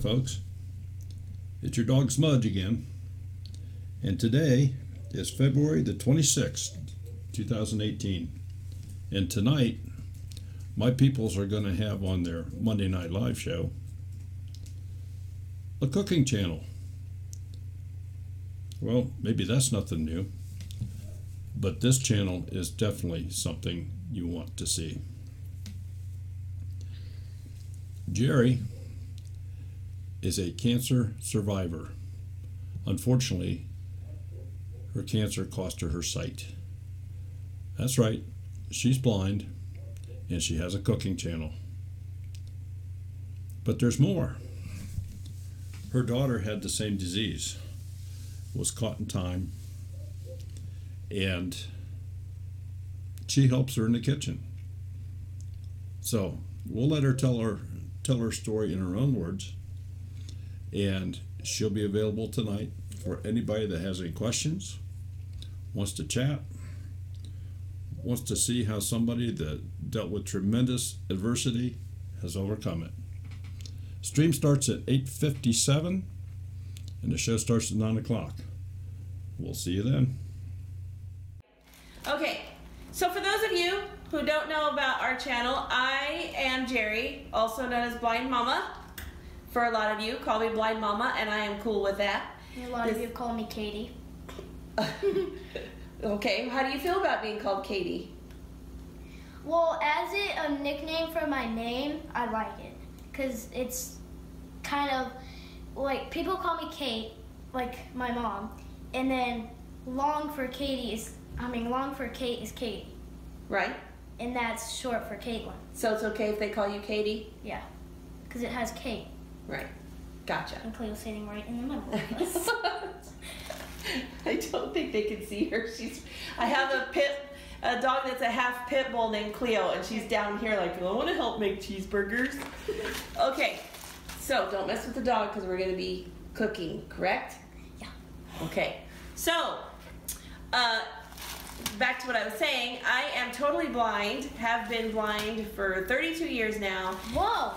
folks. It's your dog Smudge again. And today is February the 26th, 2018. And tonight, my peoples are going to have on their Monday Night Live show a cooking channel. Well, maybe that's nothing new, but this channel is definitely something you want to see. Jerry is a cancer survivor. Unfortunately, her cancer cost her sight. That's right, she's blind and she has a cooking channel. But there's more. Her daughter had the same disease, was caught in time, and she helps her in the kitchen. So we'll let her tell her story in her own words, and she'll be available tonight for anybody that has any questions, wants to chat, wants to see how somebody that dealt with tremendous adversity has overcome it. Stream starts at 8:57 and the show starts at 9 o'clock. We'll see you then. Okay, so for those of you who don't know about our channel, I am Jerry, also known as Blind Mama. For a lot of you, call me Blind Mama, and I am cool with that. A lot of you call me Katie. Okay, how do you feel about being called Katie? Well, as a nickname for my name, I like it. Because it's kind of, like, people call me Kate, like my mom. And then long for Kate is Katie. Right. And that's short for Caitlin. So it's okay if they call you Katie? Yeah. Because it has Kate. Right. Gotcha. And Cleo's sitting right in the middle of us. I don't think they can see her. I have a dog that's a half pit bull named Cleo, and she's down here like, I want to help make cheeseburgers. Okay, so don't mess with the dog because we're going to be cooking, correct? Yeah. Okay, so back to what I was saying. I am totally blind, have been blind for 32 years now. Whoa!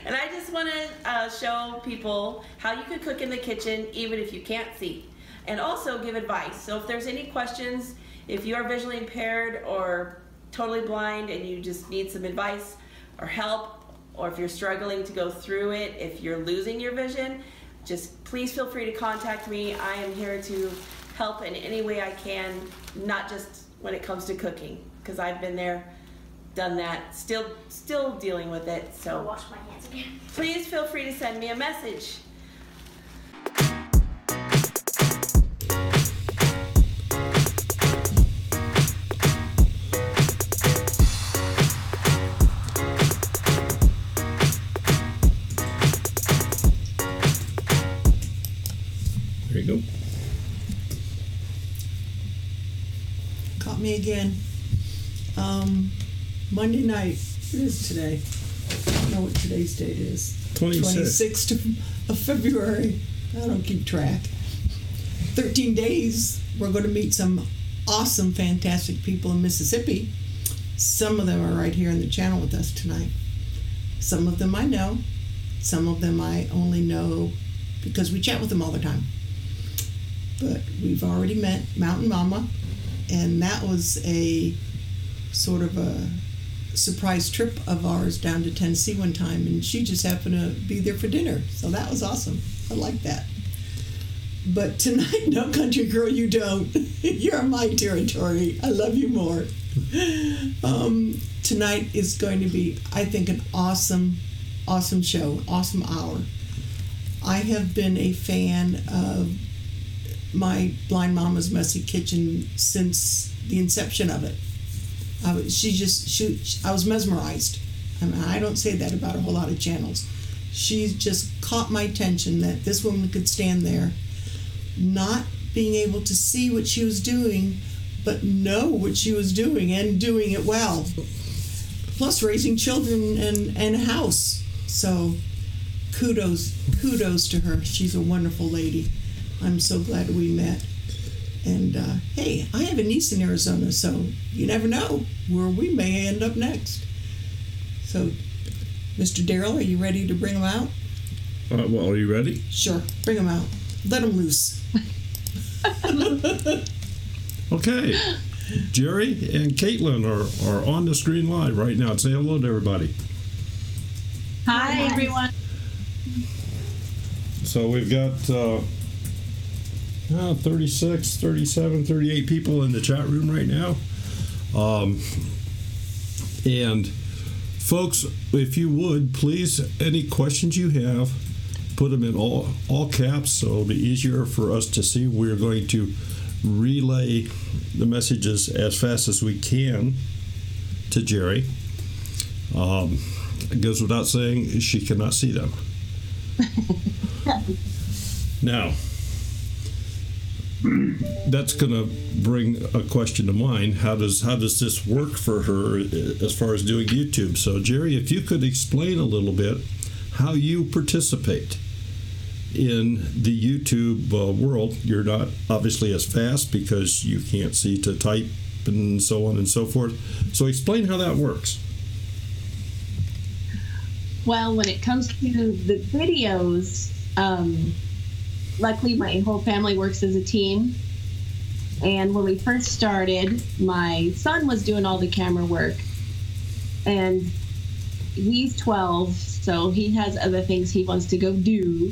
And I just want to show people how you can cook in the kitchen even if you can't see, and also give advice. So if there's any questions, if you are visually impaired or totally blind and you just need some advice or help, or if you're struggling to go through it, if you're losing your vision, just please feel free to contact me. I am here to help in any way I can, not just when it comes to cooking, because I've been there, done that, still dealing with it. So I'll wash my hands again. Please feel free to send me a message. There you go. Caught me again. Monday night. It is today. I don't know what today's date is. 26th of February. I don't keep track. 13 days. We're going to meet some awesome, fantastic people in Mississippi. Some of them are right here in the channel with us tonight. Some of them I know. Some of them I only know because we chat with them all the time. But we've already met Mountain Mama, and that was a sort of a surprise trip of ours down to Tennessee one time, and she just happened to be there for dinner, so that was awesome. I like that. But tonight, no country girl, you don't. You're my territory. I love you more. Tonight is going to be, I think, an awesome show, awesome hour. I have been a fan of my Blind Mama's Messy Kitchen since the inception of it. I was mesmerized. I mean, I don't say that about a whole lot of channels. She just caught my attention that this woman could stand there, not being able to see what she was doing, but know what she was doing and doing it well. Plus raising children and a house. So kudos to her. She's a wonderful lady. I'm so glad we met. And hey, I have a niece in Arizona, so you never know where we may end up next. So Mr. Darrell, are you ready to bring them out? Well, are you ready? Sure, bring them out. Let them loose. Okay. Jerry and Caitlin are on the screen live right now. Say hello to everybody. Hi, everyone. So we've got 36, 37, 38 people in the chat room right now. And folks, if you would, please, any questions you have, put them in all caps so it'll be easier for us to see. We're going to relay the messages as fast as we can to Jerry. It goes without saying she cannot see them. Now, that's going to bring a question to mind. How does this work for her as far as doing YouTube? So, Jerry, if you could explain a little bit how you participate in the YouTube world. You're not obviously as fast because you can't see to type and so on and so forth. So explain how that works. Well, when it comes to the videos, luckily my whole family works as a team. And when we first started, my son was doing all the camera work. And he's 12, so he has other things he wants to go do.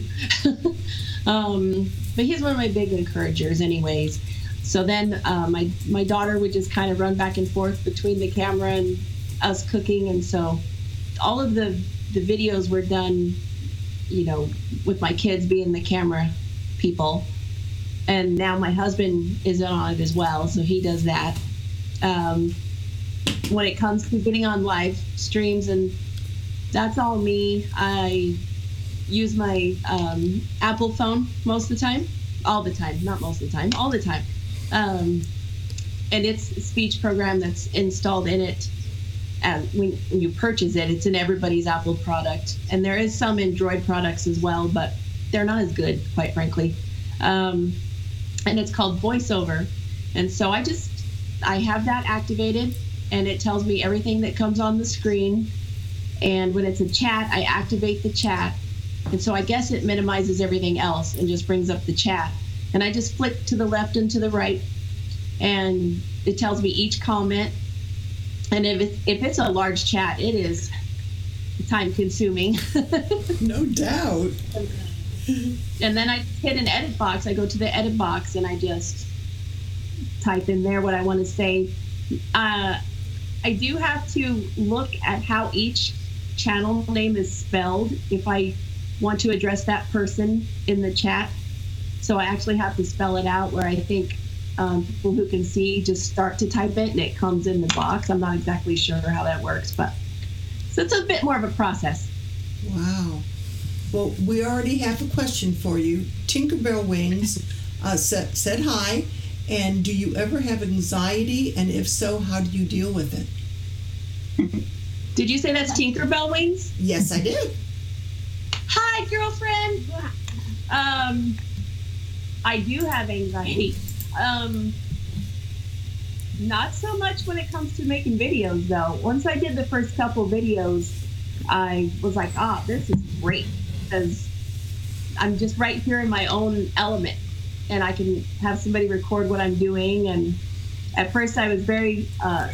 But he's one of my big encouragers anyways. So then my daughter would just kind of run back and forth between the camera and us cooking. And so all of the videos were done, you know, with my kids being the camera people. And now my husband is on it as well, so he does that. When it comes to getting on live streams, and that's all me. I use my Apple phone most of the time. All the time. Not most of the time. All the time. And it's a speech program that's installed in it. When you purchase it, it's in everybody's Apple product. And there is some Android products as well, but they're not as good, quite frankly. And it's called VoiceOver. And so I have that activated, and it tells me everything that comes on the screen. And when it's a chat, I activate the chat. And so I guess it minimizes everything else and just brings up the chat. And I just flick to the left and to the right, and it tells me each comment. And if it's a large chat, it is time consuming. No doubt. And then I hit an edit box. I go to the edit box and I just type in there what I want to say. I do have to look at how each channel name is spelled if I want to address that person in the chat. So I actually have to spell it out, where I think people who can see just start to type it and it comes in the box. I'm not exactly sure how that works, but so it's a bit more of a process. Wow. Well, we already have a question for you. Tinkerbell Wings said hi, and do you ever have anxiety? And if so, how do you deal with it? Did you say that's Tinkerbell Wings? Yes, I did. Hi, girlfriend. I do have anxiety. Not so much when it comes to making videos, though. Once I did the first couple videos, I was like, this is great, because I'm just right here in my own element, and I can have somebody record what I'm doing. And at first I was very, I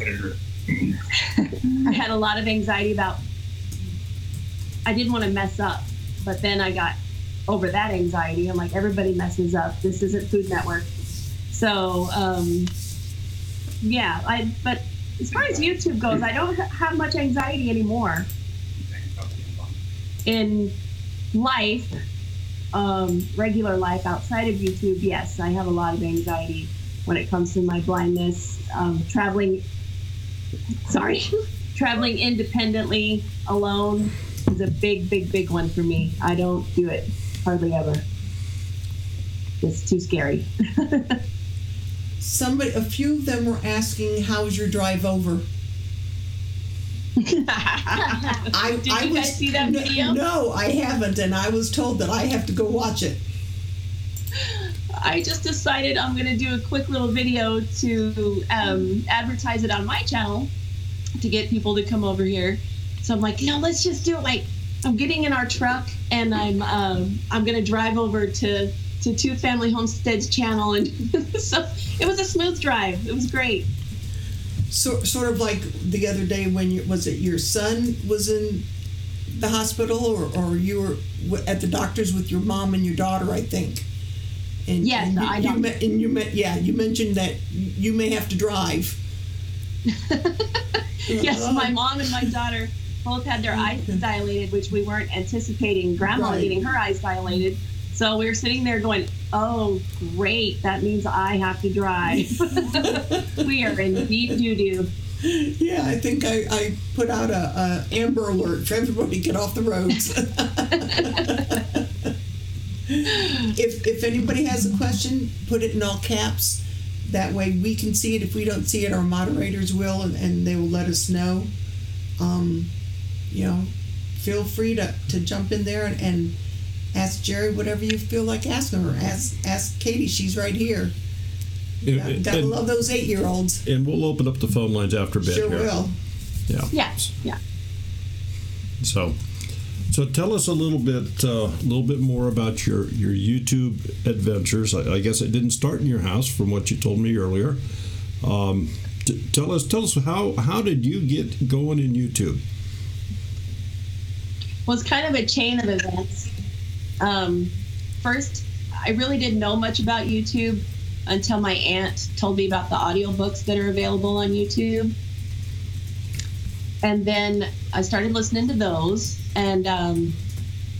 had a lot of anxiety about, I didn't want to mess up, but then I got over that anxiety. I'm like, everybody messes up. This isn't Food Network. So, but as far as YouTube goes, I don't have much anxiety anymore. In life, regular life outside of YouTube, yes, I have a lot of anxiety when it comes to my blindness. Traveling independently alone is a big one for me. I don't do it hardly ever. It's too scary. A few of them were asking, how's your drive over? Did you guys see that video? No, I haven't, and I was told that I have to go watch it. I just decided I'm going to do a quick little video to advertise it on my channel to get people to come over here. So I'm like, no, let's just do it. Like, I'm getting in our truck and I'm gonna drive over to Two Family Homestead's channel, and so it was a smooth drive. It was great. So, sort of like the other day when was it your son was in the hospital, or you were at the doctor's with your mom and your daughter, I think. And, yes, you mentioned that you may have to drive. Yes, my mom and my daughter both had their eyes dilated, which we weren't anticipating. Grandma getting her eyes dilated. So we were sitting there going, oh, great, that means I have to drive. We are in deep doo-doo. Yeah, I think I put out a Amber Alert for everybody to get off the roads. If anybody has a question, put it in all caps. That way we can see it. If we don't see it, our moderators will, and they will let us know. Feel free to jump in there and ask Jerry whatever you feel like asking her. Ask Katie. She's right here. Gotta love those 8-year-olds. And we'll open up the phone lines after bed. Sure here. will. Yeah. Yeah. So tell us a little bit more about your YouTube adventures. I guess it didn't start in your house, from what you told me earlier. Tell us how did you get going in YouTube? Well, it's kind of a chain of events. First, I really didn't know much about YouTube until my aunt told me about the audiobooks that are available on YouTube. And then I started listening to those and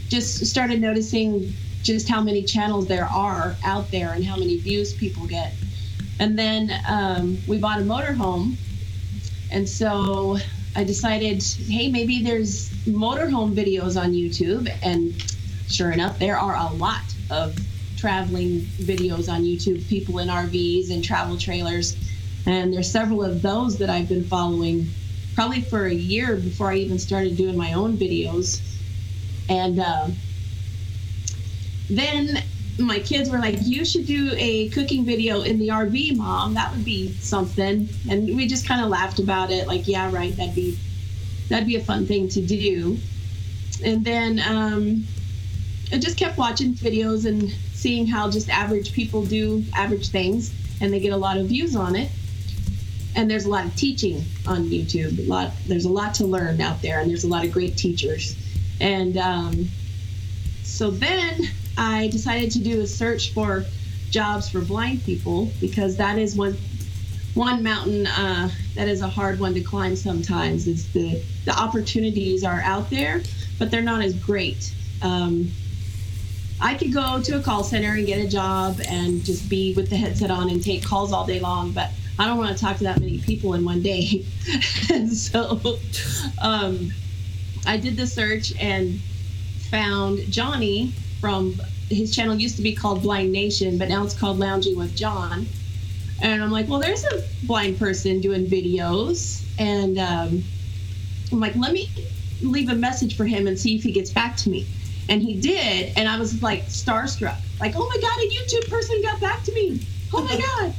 just started noticing just how many channels there are out there and how many views people get. And then we bought a motorhome. And so I decided, hey, maybe there's motorhome videos on YouTube. And sure enough, there are a lot of traveling videos on YouTube, people in RVs and travel trailers. And there's several of those that I've been following probably for a year before I even started doing my own videos. And then my kids were like, you should do a cooking video in the RV, Mom. That would be something. And we just kind of laughed about it, like, yeah, right, that'd be a fun thing to do. And then I just kept watching videos and seeing how just average people do average things, and they get a lot of views on it. And there's a lot of teaching on YouTube. There's a lot to learn out there, and there's a lot of great teachers. And so then I decided to do a search for jobs for blind people, because that is one mountain that is a hard one to climb sometimes. It's the opportunities are out there, but they're not as great. I could go to a call center and get a job and just be with the headset on and take calls all day long, but I don't want to talk to that many people in one day. And so I did the search and found Johnny from his channel. Used to be called Blind Nation, but now it's called Lounging with John. And I'm like, well, there's a blind person doing videos. And I'm like, let me leave a message for him and see if he gets back to me. And he did, and I was like starstruck. Like, oh my God, a YouTube person got back to me. Oh my God.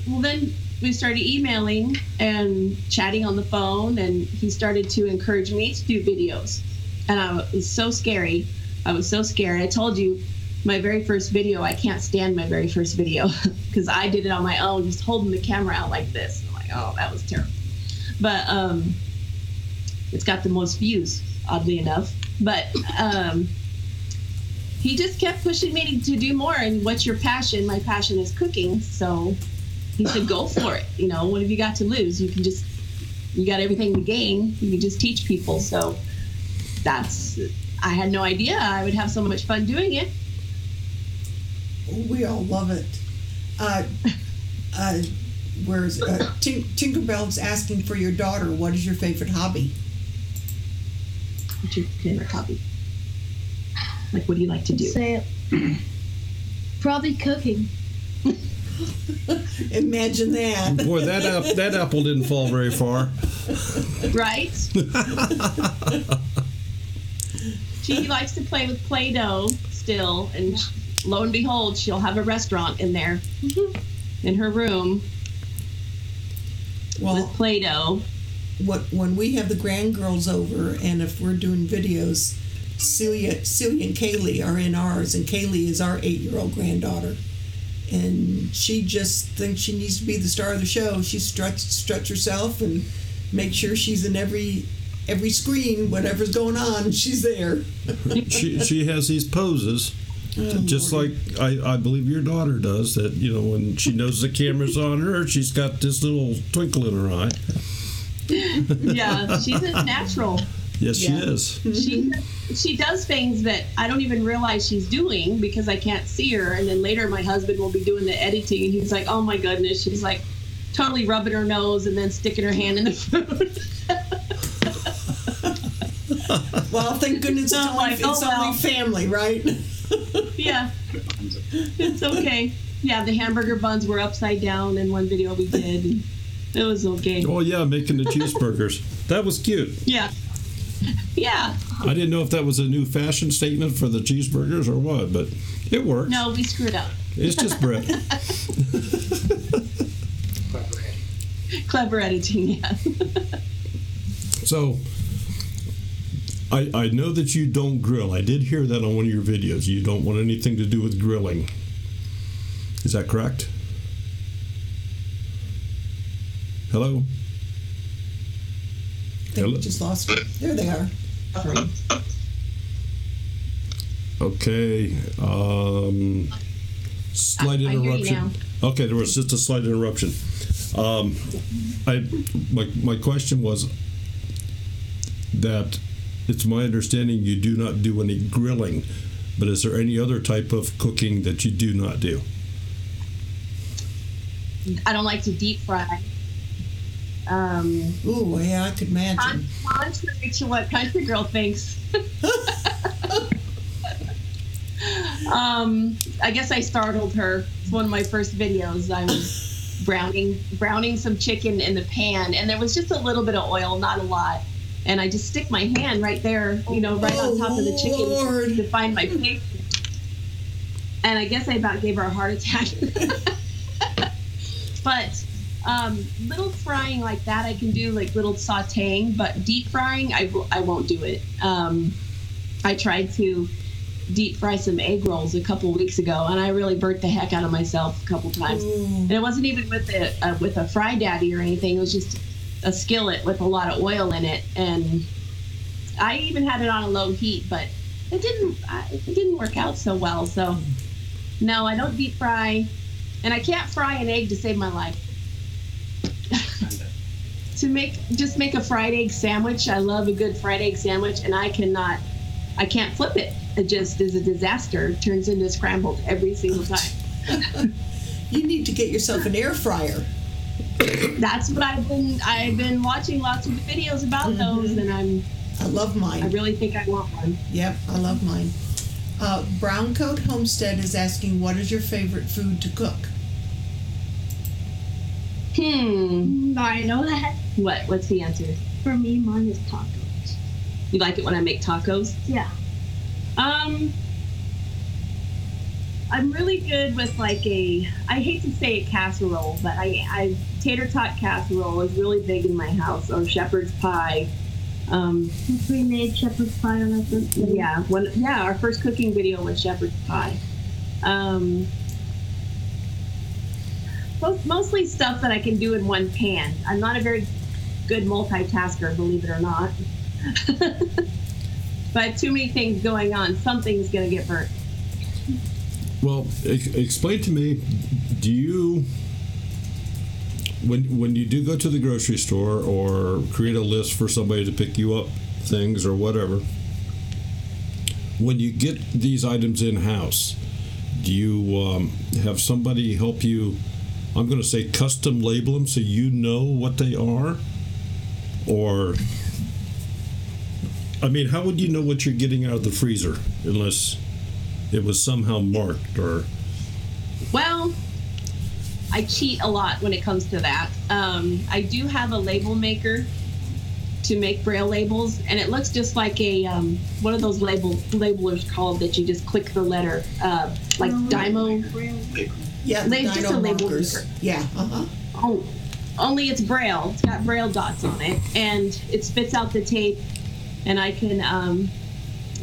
Well, then we started emailing and chatting on the phone, and he started to encourage me to do videos. And it was so scary. I was so scared. I told you, my very first video, I can't stand my very first video because I did it on my own, just holding the camera out like this. I'm like, oh, that was terrible. But it's got the most views, oddly enough. But he just kept pushing me to do more. And what's your passion? My passion is cooking. So he said, go for it. You know, what have you got to lose? You got everything to gain. You can just teach people. So I had no idea I would have so much fun doing it. We all love it. Where's Tinkerbell's asking for your daughter, what is your favorite hobby? What's your favorite hobby? Like, what do you like to do? Say it. Probably cooking. Imagine that. Boy, that apple didn't fall very far. Right? She likes to play with Play-Doh still, and lo and behold, she'll have a restaurant in there, in her room, with Play-Doh. when we have the grandgirls over, and if we're doing videos, Celia and Kaylee are in ours, and Kaylee is our 8-year-old granddaughter, and she just thinks she needs to be the star of the show. She struts herself and makes sure she's in every screen, whatever's going on, she's there. she has these poses, just like I believe your daughter does. That when she knows the camera's on her, she's got this little twinkle in her eye. Yeah, she's a natural. Yes, she is. She does things that I don't even realize she's doing because I can't see her. And then later my husband will be doing the editing and he's like, oh my goodness. She's like totally rubbing her nose and then sticking her hand in the food. Well, thank goodness it's only family, right? Yeah. It's okay. Yeah, the hamburger buns were upside down in one video we did. And it was okay. Oh, yeah, making the cheeseburgers. That was cute. Yeah. Yeah. I didn't know if that was a new fashion statement for the cheeseburgers or what, but it works. No, we screwed up. It's just bread. Clever editing, yeah. So, I know that you don't grill. I did hear that on one of your videos. You don't want anything to do with grilling. Is that correct? Hello? I think we just lost them. There they are. Okay. Slight interruption. I hear you now. Okay, there was just a slight interruption. My question was that it's my understanding you do not do any grilling, but is there any other type of cooking that you do not do? I don't like to deep fry. Ooh, yeah, I could imagine. Contrary to what Country Girl thinks. I guess I startled her. It's one of my first videos. I was browning some chicken in the pan, and there was just a little bit of oil, not a lot. And I just stick my hand right there, right on top of the chicken to find my plate. And I guess I about gave her a heart attack. But little frying like that I can do, like little sauteing, but deep frying I won't do it. I tried to deep fry some egg rolls a couple of weeks ago, and I really burnt the heck out of myself a couple times. And it wasn't even with a fry daddy or anything. It was just a skillet with a lot of oil in it, and I even had it on a low heat, but it didn't work out so well. So no, I don't deep fry, and I can't fry an egg to save my life. To make a fried egg sandwich, I love a good fried egg sandwich, and I can't flip it. It just is a disaster. It turns into scrambled every single time. You need to get yourself an air fryer. That's what I've been watching lots of videos about those, and I love mine. I really think I want one. Yep, I love mine. Browncoat Homestead is asking, what is your favorite food to cook? I know that. What's the answer? For me, mine is tacos. You like it when I make tacos? Yeah. I'm really good with I hate to say a casserole, but I tater tot casserole is really big in my house, or shepherd's pie. We made shepherd's pie on our first video. Our first cooking video was shepherd's pie. Mostly stuff that I can do in one pan. I'm not a very good multitasker, believe it or not. If I have too many things going on, something's going to get burnt. Well, explain to me, do you, when you do go to the grocery store or create a list for somebody to pick you up things or whatever, when you get these items in-house, do you have somebody help you, I'm going to say custom label them so you know what they are? Or, I mean, how would you know what you're getting out of the freezer unless it was somehow marked? Or well, I cheat a lot when it comes to that. I do have a label maker to make Braille labels, and it looks just like a what are those labelers called that you just click the letter, like Dymo? Yeah, just a label maker. Yeah. Oh, only it's Braille. It's got Braille dots on it, and it spits out the tape, and I can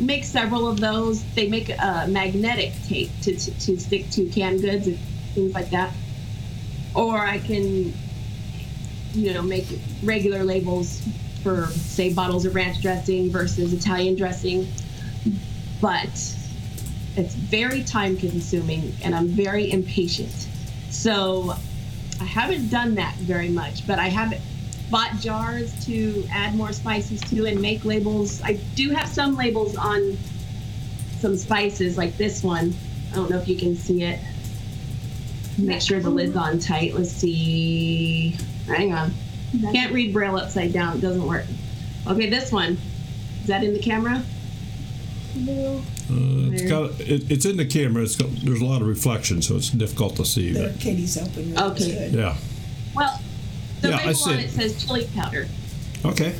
make several of those. They make magnetic tape to stick to canned goods and things like that. Or I can, make regular labels for, say, bottles of ranch dressing versus Italian dressing. But it's very time consuming, and I'm very impatient. So I haven't done that very much, but I have bought jars to add more spices to and make labels. I do have some labels on some spices, like this one. I don't know if you can see it. Make sure the lid's on tight. Let's see. Hang on. Can't read Braille upside down. It doesn't work. Okay, this one. Is that in the camera? No. It's in the camera. There's a lot of reflection, so it's difficult to see. There, Katie's helping me. Okay. Yeah. Well, the Yeah, I label see on it. it says chili powder. Okay.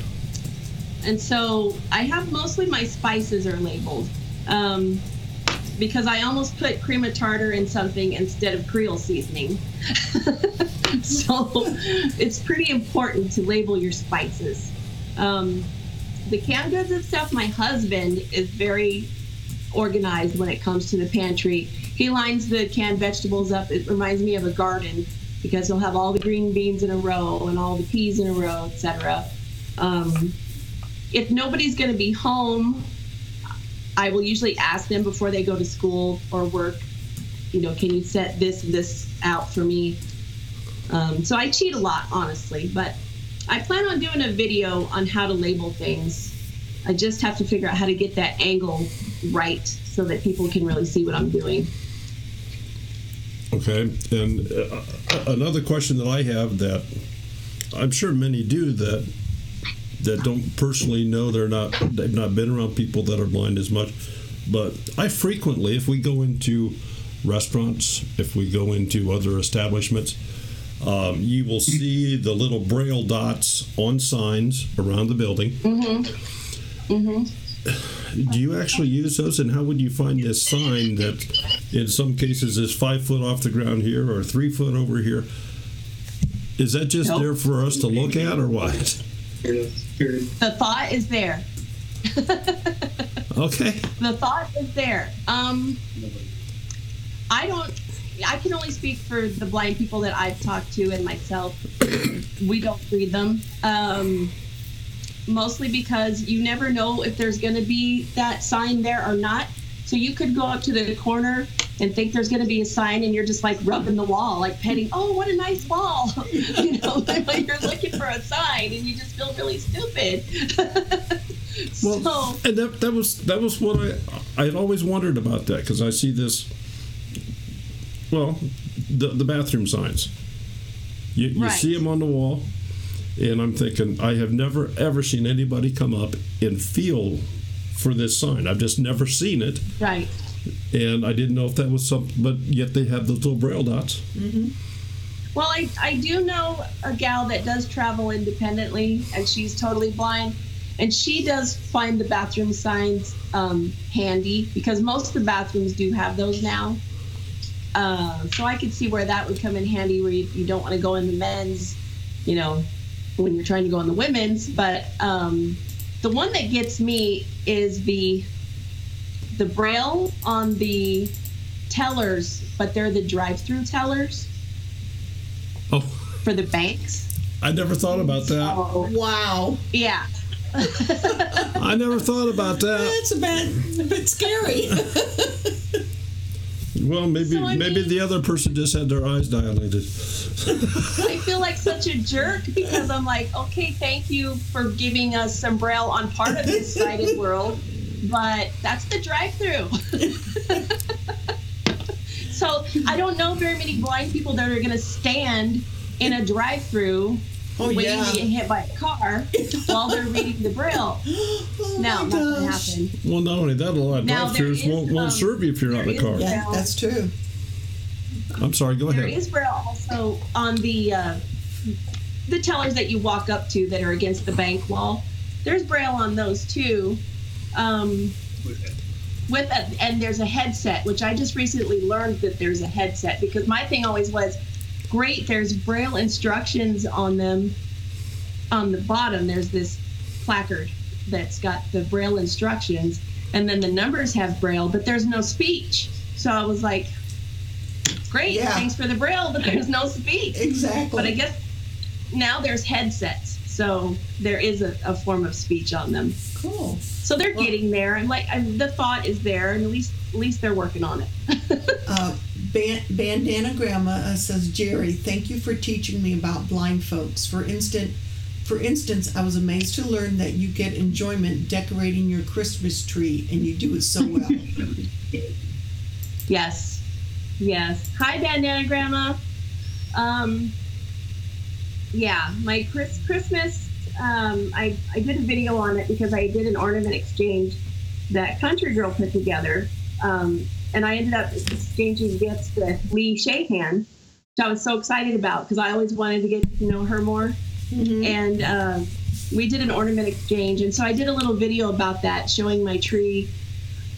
And so I have mostly my spices are labeled because I almost put cream of tartar in something instead of Creole seasoning. So it's pretty important to label your spices. The canned goods and stuff, my husband is very organized when it comes to the pantry. He lines the canned vegetables up. It reminds me of a garden because he'll have all the green beans in a row and all the peas in a row, etc. If nobody's going to be home, I will usually ask them before they go to school or work, can you set this out for me? So I cheat a lot, honestly, but I plan on doing a video on how to label things. I just have to figure out how to get that angle right so that people can really see what I'm doing. Okay. And another question that I have that I'm sure many do that don't personally know, they've not been around people that are blind as much, but I frequently, if we go into restaurants, if we go into other establishments, you will see the little Braille dots on signs around the building. Mm-hmm. Mm-hmm. Do you actually use those, and how would you find this sign that in some cases is 5 foot off the ground here or 3 foot over here? Is that just there for us to look at, or what? The thought is there. Okay. The thought is there. I can only speak for the blind people that I've talked to and myself. We don't read them. Mostly because you never know if there's going to be that sign there or not. So you could go up to the corner and think there's going to be a sign, and you're just like rubbing the wall, like petting, oh, what a nice wall. Like you're looking for a sign and you just feel really stupid. Well, and that was what I had always wondered about that, because I see this, the bathroom signs. You see them on the wall, and I'm thinking, I have never ever seen anybody come up and feel for this sign. I've just never seen it. Right. And I didn't know if that was something, but yet they have those little Braille dots. Mm-hmm. Well, I do know a gal that does travel independently, and she's totally blind, and she does find the bathroom signs handy, because most of the bathrooms do have those now. So I could see where that would come in handy, where you don't want to go in the men's, when you're trying to go in the women's. But the one that gets me is the Braille on the tellers, but they're the drive-through tellers. Oh. For the banks. I never thought about that. Oh, wow. Yeah. I never thought about that. That's a bit scary. Well, maybe the other person just had their eyes dilated. I feel like such a jerk, because I'm like, okay, thank you for giving us some Braille on part of this sighted world, but that's the drive-through. So I don't know very many blind people that are going to stand in a drive-through waiting to get hit by a car while they're reading the Braille. No, not going to happen. Well, not only that, a lot of drive-thrus won't serve you if you're not in the car. Yeah, that's true. I'm sorry, go ahead. There is Braille also on the tellers that you walk up to that are against the bank wall. There's Braille on those too. And there's a headset, which I just recently learned that there's a headset, because my thing always was, great. There's Braille instructions on them. On the bottom, there's this placard that's got the Braille instructions, and then the numbers have Braille, but there's no speech. So I was like, great, thanks for the Braille, but there's no speech. Exactly. But I guess now there's headsets, so there is a form of speech on them. Cool. So they're getting there. The thought is there, and at least they're working on it. Bandana Grandma says, Jerry, thank you for teaching me about blind folks. For instance, I was amazed to learn that you get enjoyment decorating your Christmas tree, and you do it so well. Yes. Hi, Bandana Grandma. My Christmas, I did a video on it because I did an ornament exchange that Country Girl put together. And I ended up exchanging gifts with Lee Shahan, which I was so excited about because I always wanted to get to know her more. Mm-hmm. And we did an ornament exchange. And so I did a little video about that, showing my tree,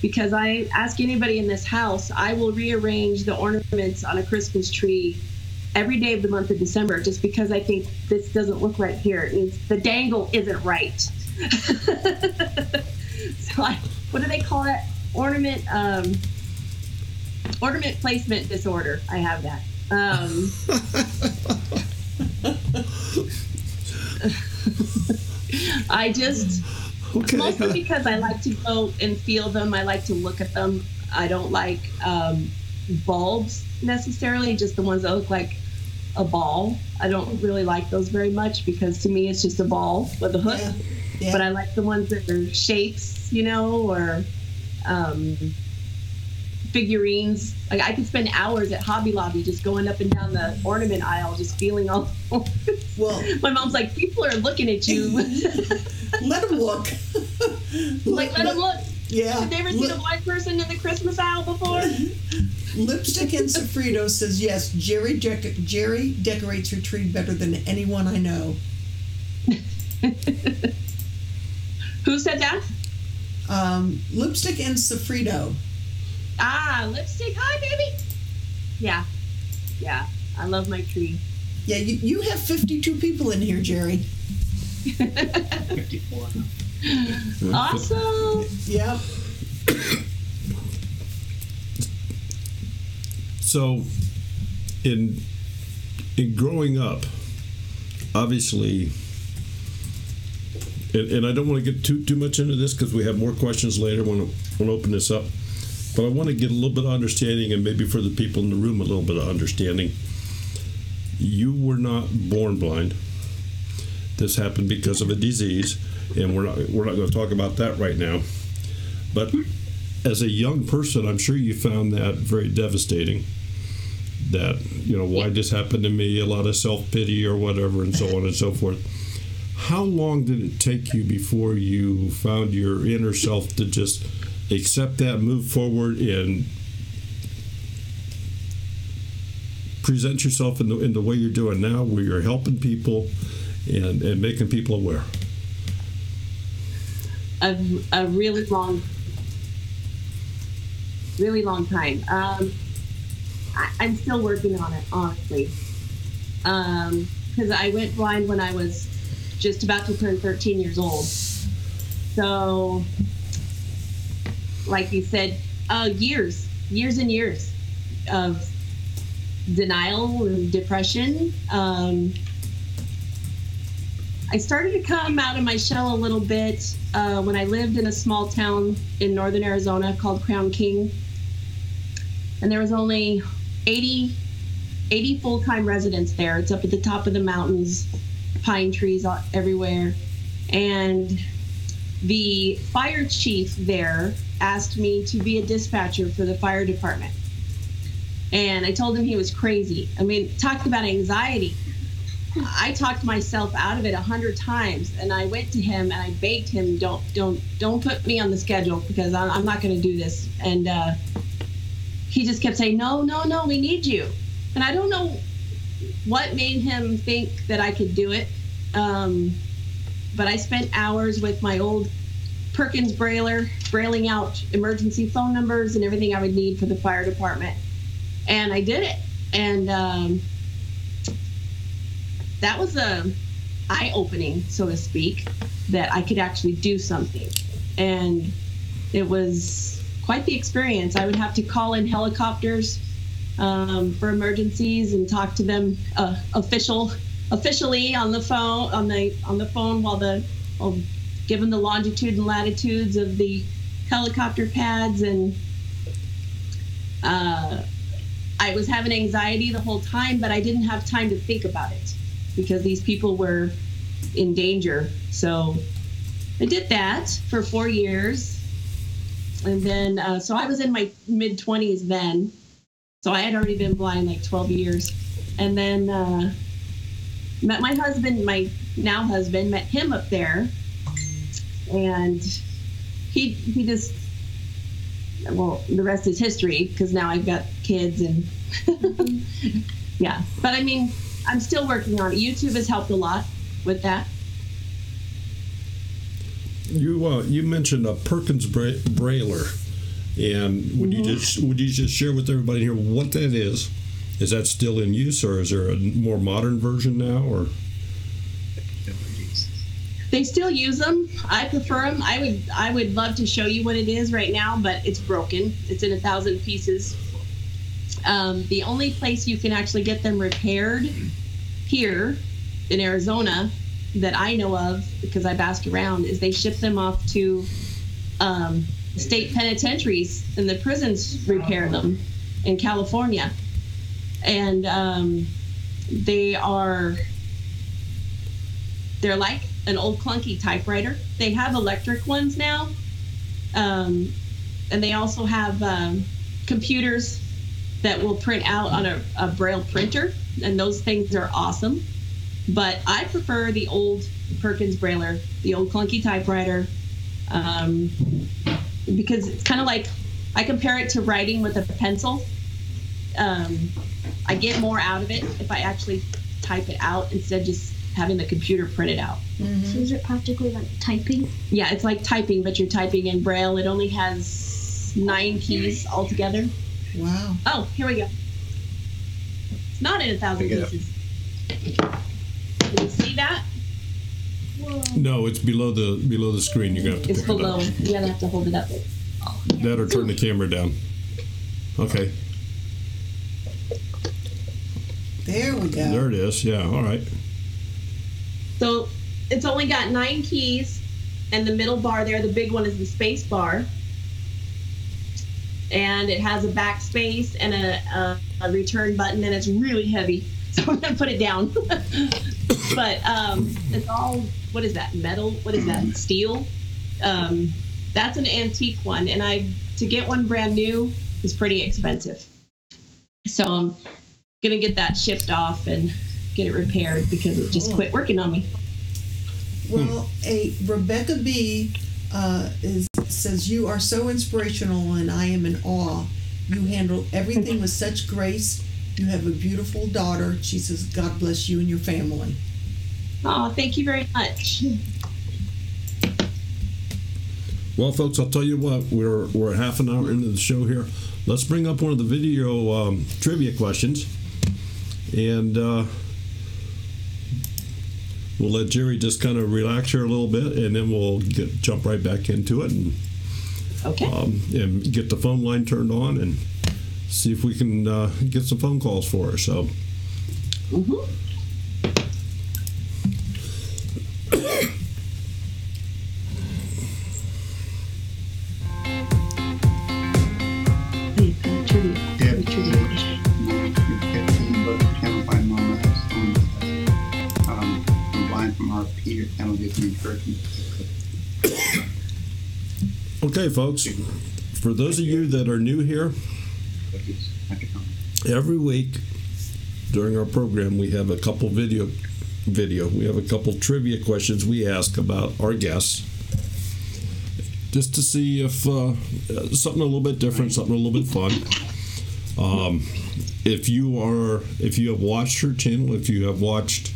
because I ask anybody in this house, I will rearrange the ornaments on a Christmas tree every day of the month of December, just because I think this doesn't look right here. It means the dangle isn't right. So what do they call that? Ornament placement disorder. I have that. I just, mostly because I like to go and feel them. I like to look at them. I don't like bulbs necessarily, just the ones that look like a ball. I don't really like those very much because to me it's just a ball with a hook. Yeah. But I like the ones that are shapes, or figurines. Like I could spend hours at Hobby Lobby just going up and down the ornament aisle, just feeling all. Well, my mom's like, people are looking at you. Let them look. Let them look. Yeah. Have they ever seen a blind person in the Christmas aisle before? Lipstick and Sofrito says, yes, Jerry decorates her tree better than anyone I know. Who said that? Lipstick and Sofrito. Lipstick. Hi, baby. Yeah. I love my tree. Yeah, you have 52 people in here, Jerry. 54. Awesome. Yep. So, in growing up, obviously, and I don't want to get too much into this because we have more questions later when we'll open this up. But I want to get a little bit of understanding, and maybe for the people in the room, a little bit of understanding. You were not born blind. This happened because of a disease, and we're not going to talk about that right now. But as a young person, I'm sure you found that very devastating. That, why this happened to me, a lot of self-pity or whatever, and so on and so forth. How long did it take you before you found your inner self to just accept that, move forward, and present yourself in the way you're doing now, where you're helping people and making people aware? A really long time. I'm still working on it, honestly. Because I went blind when I was just about to turn 13 years old. So, like you said, years and years of denial and depression. I started to come out of my shell a little bit when I lived in a small town in northern Arizona called Crown King. And there was only 80 full-time residents there. It's up at the top of the mountains, pine trees everywhere. And the fire chief there asked me to be a dispatcher for the fire department. And I told him he was crazy. I mean, talked about anxiety. I talked myself out of it 100 times, and I went to him and I begged him, don't put me on the schedule because I'm not going to do this. And he just kept saying, no, we need you. And I don't know what made him think that I could do it. But I spent hours with my old Perkins Brailer, brailing out emergency phone numbers and everything I would need for the fire department. And I did it. And that was a eye-opening, so to speak, that I could actually do something. And it was quite the experience. I would have to call in helicopters for emergencies and talk to them officially on the phone while give them the longitude and latitudes of the helicopter pads. And I was having anxiety the whole time, but I didn't have time to think about it because these people were in danger. So I did that for 4 years. And then, so I was in my mid-20s then. So I had already been blind like 12 years. And then met my husband, my now husband, met him up there. And he just, well, the rest is history because now I've got kids and yeah. But I mean, I'm still working on it. YouTube has helped a lot with that. You mentioned a Perkins Brailler, and would you just share with everybody here what that is? Is that still in use, or is there a more modern version now? Or they still use them. I prefer them. I would love to show you what it is right now, but it's broken. It's in 1,000 pieces. The only place you can actually get them repaired here in Arizona that I know of, because I've asked around, is they ship them off to state penitentiaries, and the prisons repair them in California. And they're like an old clunky typewriter. They have electric ones now, and they also have computers that will print out on a Braille printer, and those things are awesome. But I prefer the old Perkins Brailler, the old clunky typewriter, because it's kind of like, I compare it to writing with a pencil. I get more out of it if I actually type it out instead of just having the computer print it out. Mm-hmm. So is it practically like typing? Yeah, it's like typing, but you're typing in Braille. It only has 9 keys altogether. Wow. Oh, here we go. It's not in 1,000 pieces. Can you see that? Whoa. No, it's below the screen. You're gonna have to It's pick below. it up. You're gonna have to hold it up. That or turn the camera down. Okay. There we go. There it is. Yeah. All right. So it's only got 9 keys, and the middle bar there, the big one, is the space bar. And it has a backspace and a return button, and it's really heavy. So I'm gonna put it down. But it's all, what is that, metal? What is that, steel? That's an antique one, and to get one brand new is pretty expensive. So I'm gonna get that shipped off and get it repaired because it just quit working on me. Well, Rebecca B says, you are so inspirational and I am in awe. You handle everything with such grace. You have a beautiful daughter. She says, God bless you and your family. Oh, thank you very much. Well, folks, I'll tell you what. We're a half an hour into the show here. Let's bring up one of the video trivia questions, and we'll let Jerry just kind of relax here a little bit, and then we'll jump right back into it and and get the phone line turned on and see if we can get some phone calls for her. So. Okay, folks, for those of you that are new here, every week during our program we have a couple video. We have a couple trivia questions we ask about our guests, just to see if something a little bit different, something a little bit fun. If you have watched her channel, if you have watched,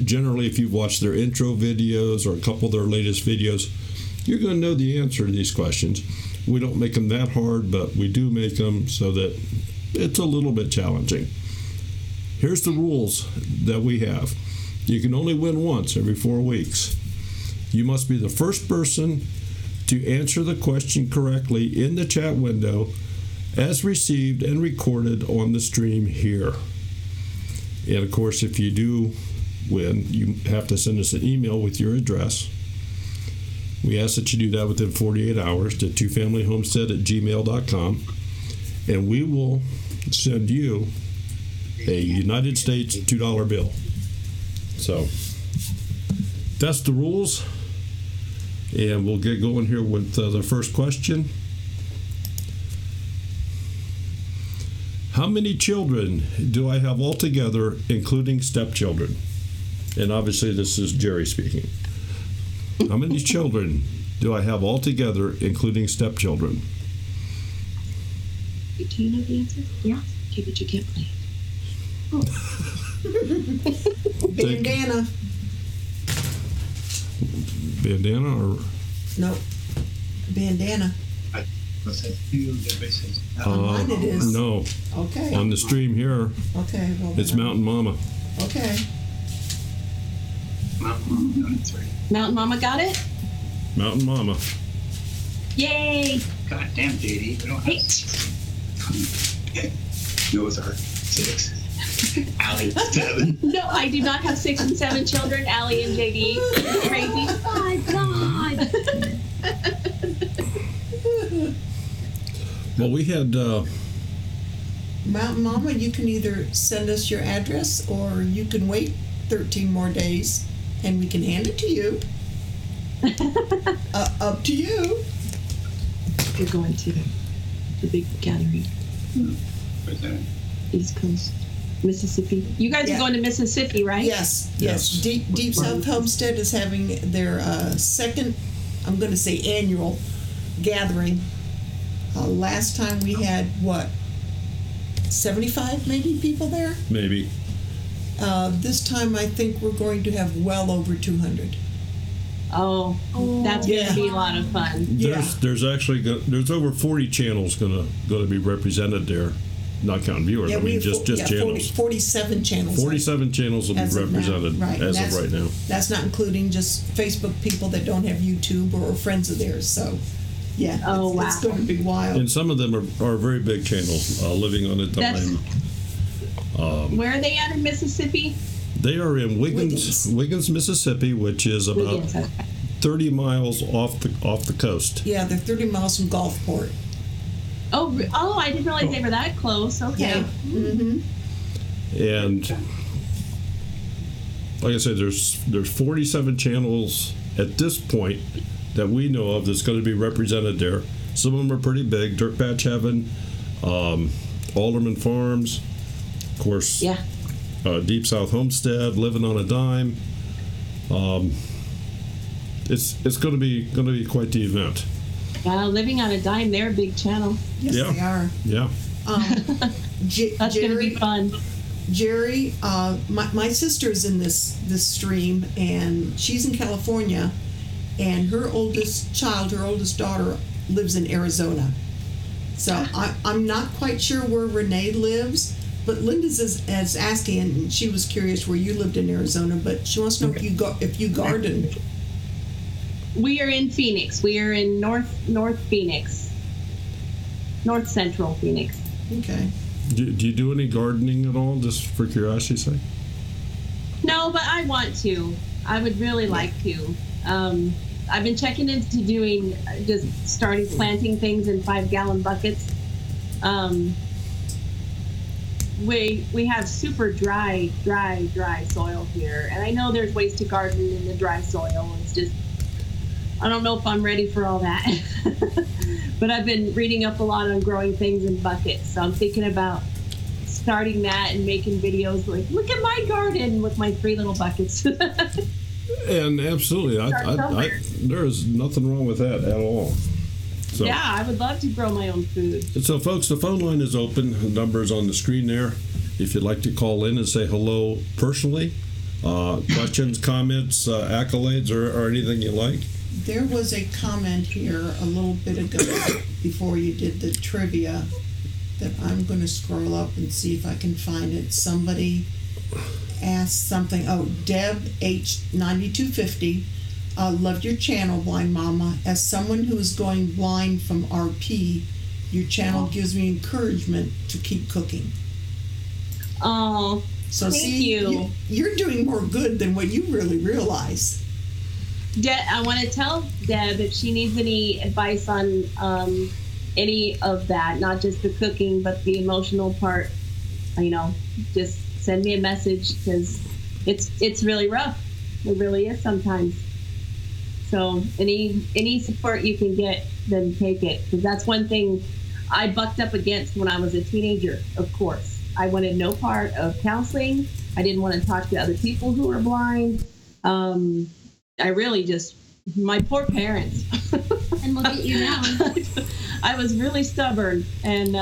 generally if you've watched their intro videos or a couple of their latest videos, you're going to know the answer to these questions. We don't make them that hard, but we do make them so that it's a little bit challenging. Here's the rules that we have. You can only win once every 4 weeks. You must be the first person to answer the question correctly in the chat window as received and recorded on the stream here. And of course, if you do win, you have to send us an email with your address. We ask that you do that within 48 hours to twofamilyhomestead@gmail.com, and we will send you a United States $2 bill. So that's the rules, and we'll get going here with the first question. How many children do I have altogether, including stepchildren? And obviously this is Jerry speaking. How many children do I have altogether, including stepchildren? Do you know the answer? Yeah. Okay, but you can't play it. Bandana. Bandana or? No. Bandana. On mine it is. No. Okay. On the stream here, Okay. Well, it's Mountain Mama. Okay. Mountain Mama got it? Mountain Mama. Yay! God damn, JD. We don't have Noah's Ark 6. Allie 7. No, I do not have 6 and 7 children, Allie and JD. Crazy. Oh my God. Well, we had, Mountain Mama, you can either send us your address or you can wait 13 more days and we can hand it to you. Up to you. You're going to the big gathering. Where's that? East Coast. Mississippi. You guys Yeah. are going to Mississippi, right? Yes. Yes. Deep South Homestead is having their second, I'm going to say annual gathering. Last time we had, 75 maybe people there? maybe. This time I think we're going to have well over 200. Oh, that's going Yeah. to be a lot of fun. Yeah. There's actually, there's over 40 channels going to be represented there. Not counting viewers, I we mean, have just channels. 47 channels. 47 channels will be As of now, represented right, as and of right now. That's not including just Facebook people that don't have YouTube or are friends of theirs. So, yeah, Oh, it's wow. going to be wild. And some of them are very big channels, Living on a Dime. Where are they at in Mississippi? They are in Wiggins, Mississippi, which is about Wiggins, okay. 30 miles off the coast. Yeah, they're 30 miles from Gulfport. Oh, I didn't realize they were that close. Okay. Yeah. Mm-hmm. And like I said, there's 47 channels at this point that we know of that's going to be represented there. Some of them are pretty big. Dirt Patch Heaven, Alderman Farms, of course. Yeah. Deep South Homestead, Living on a Dime. It's going to be quite the event. Wow, Living on a Dime, they're a big channel. Yes, Yeah. they are. Yeah. That's going to be fun. Jerry, my sister's in this stream, and she's in California, and her oldest daughter, lives in Arizona. So I'm not quite sure where Renee lives, but Linda's is asking, and she was curious where you lived in Arizona, but she wants to know if you garden. We are in Phoenix. We are in North Phoenix. North Central Phoenix. Okay. Do you do any gardening at all, just for curiosity's sake? No, but I want to. I would really like to. I've been checking into doing, just starting planting things in 5-gallon buckets. We have super dry soil here, and I know there's ways to garden in the dry soil. It's just, I don't know if I'm ready for all that. But I've been reading up a lot on growing things in buckets, so I'm thinking about starting that and making videos like, look at my garden with my 3 little buckets. And absolutely, there is nothing wrong with that at all. So, yeah, I would love to grow my own food. So, folks, the phone line is open. The number is on the screen there. If you'd like to call in and say hello personally, questions, comments, accolades, or anything you like. There was a comment here a little bit ago before you did the trivia. that I'm going to scroll up and see if I can find it. Somebody asked something. Oh, Deb H9250. Loved your channel, Blind Mama. As someone who is going blind from RP, your channel gives me encouragement to keep cooking. Oh, so thank you. You're doing more good than what you really realize. I want to tell Deb if she needs any advice on any of that, not just the cooking, but the emotional part. Just send me a message, because it's really rough. It really is sometimes. So any support you can get, then take it, because that's one thing I bucked up against when I was a teenager. Of course, I wanted no part of counseling. I didn't want to talk to other people who were blind. I really just, my poor parents. And look at you now. I was really stubborn, and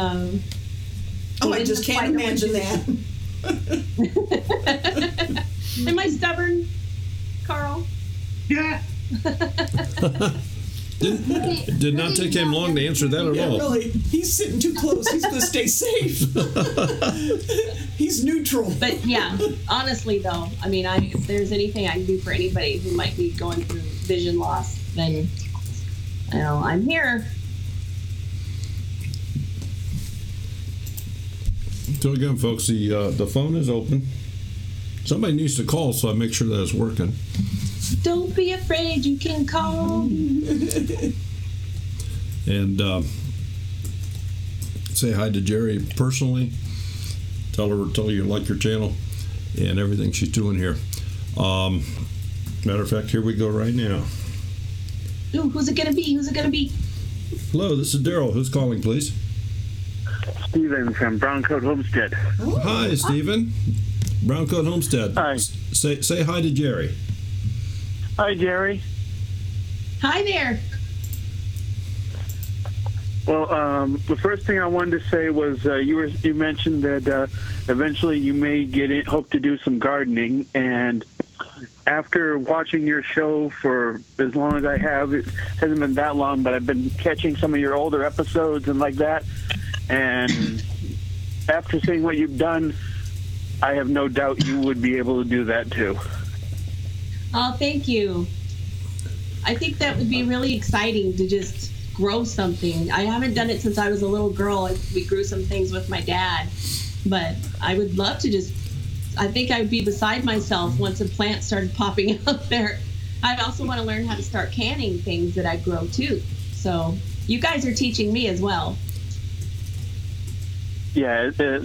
I just can't imagine that. Am I stubborn, Carl? Yeah. Did not take him long to answer that at all. Really, he's sitting too close. He's going to stay safe. He's neutral. But yeah, honestly though, if there's anything I can do for anybody who might be going through vision loss, then I'm here. So again, folks, the phone is open. Somebody needs to call, so I make sure that it's working. Don't be afraid, you can call. And say hi to Jerry personally. Tell her you like your channel and everything she's doing here. Matter of fact, here we go right now. Ooh, who's it gonna be? Hello, this is Daryl. Who's calling, please? Steven from Browncoat Homestead. Oh. Hi, Steven. Browncoat Homestead. Hi. Say hi to Jerry. Hi, Jerry. Hi there. Well, the first thing I wanted to say was you mentioned that eventually you may hope to do some gardening, and after watching your show for as long as I have, it hasn't been that long, but I've been catching some of your older episodes and like that, and after seeing what you've done, I have no doubt you would be able to do that too. Oh, thank you. I think that would be really exciting to just grow something. I haven't done it since I was a little girl. We grew some things with my dad, but I would love to I think I would be beside myself once a plant started popping up there. I also want to learn how to start canning things that I grow too. So you guys are teaching me as well. Yeah, the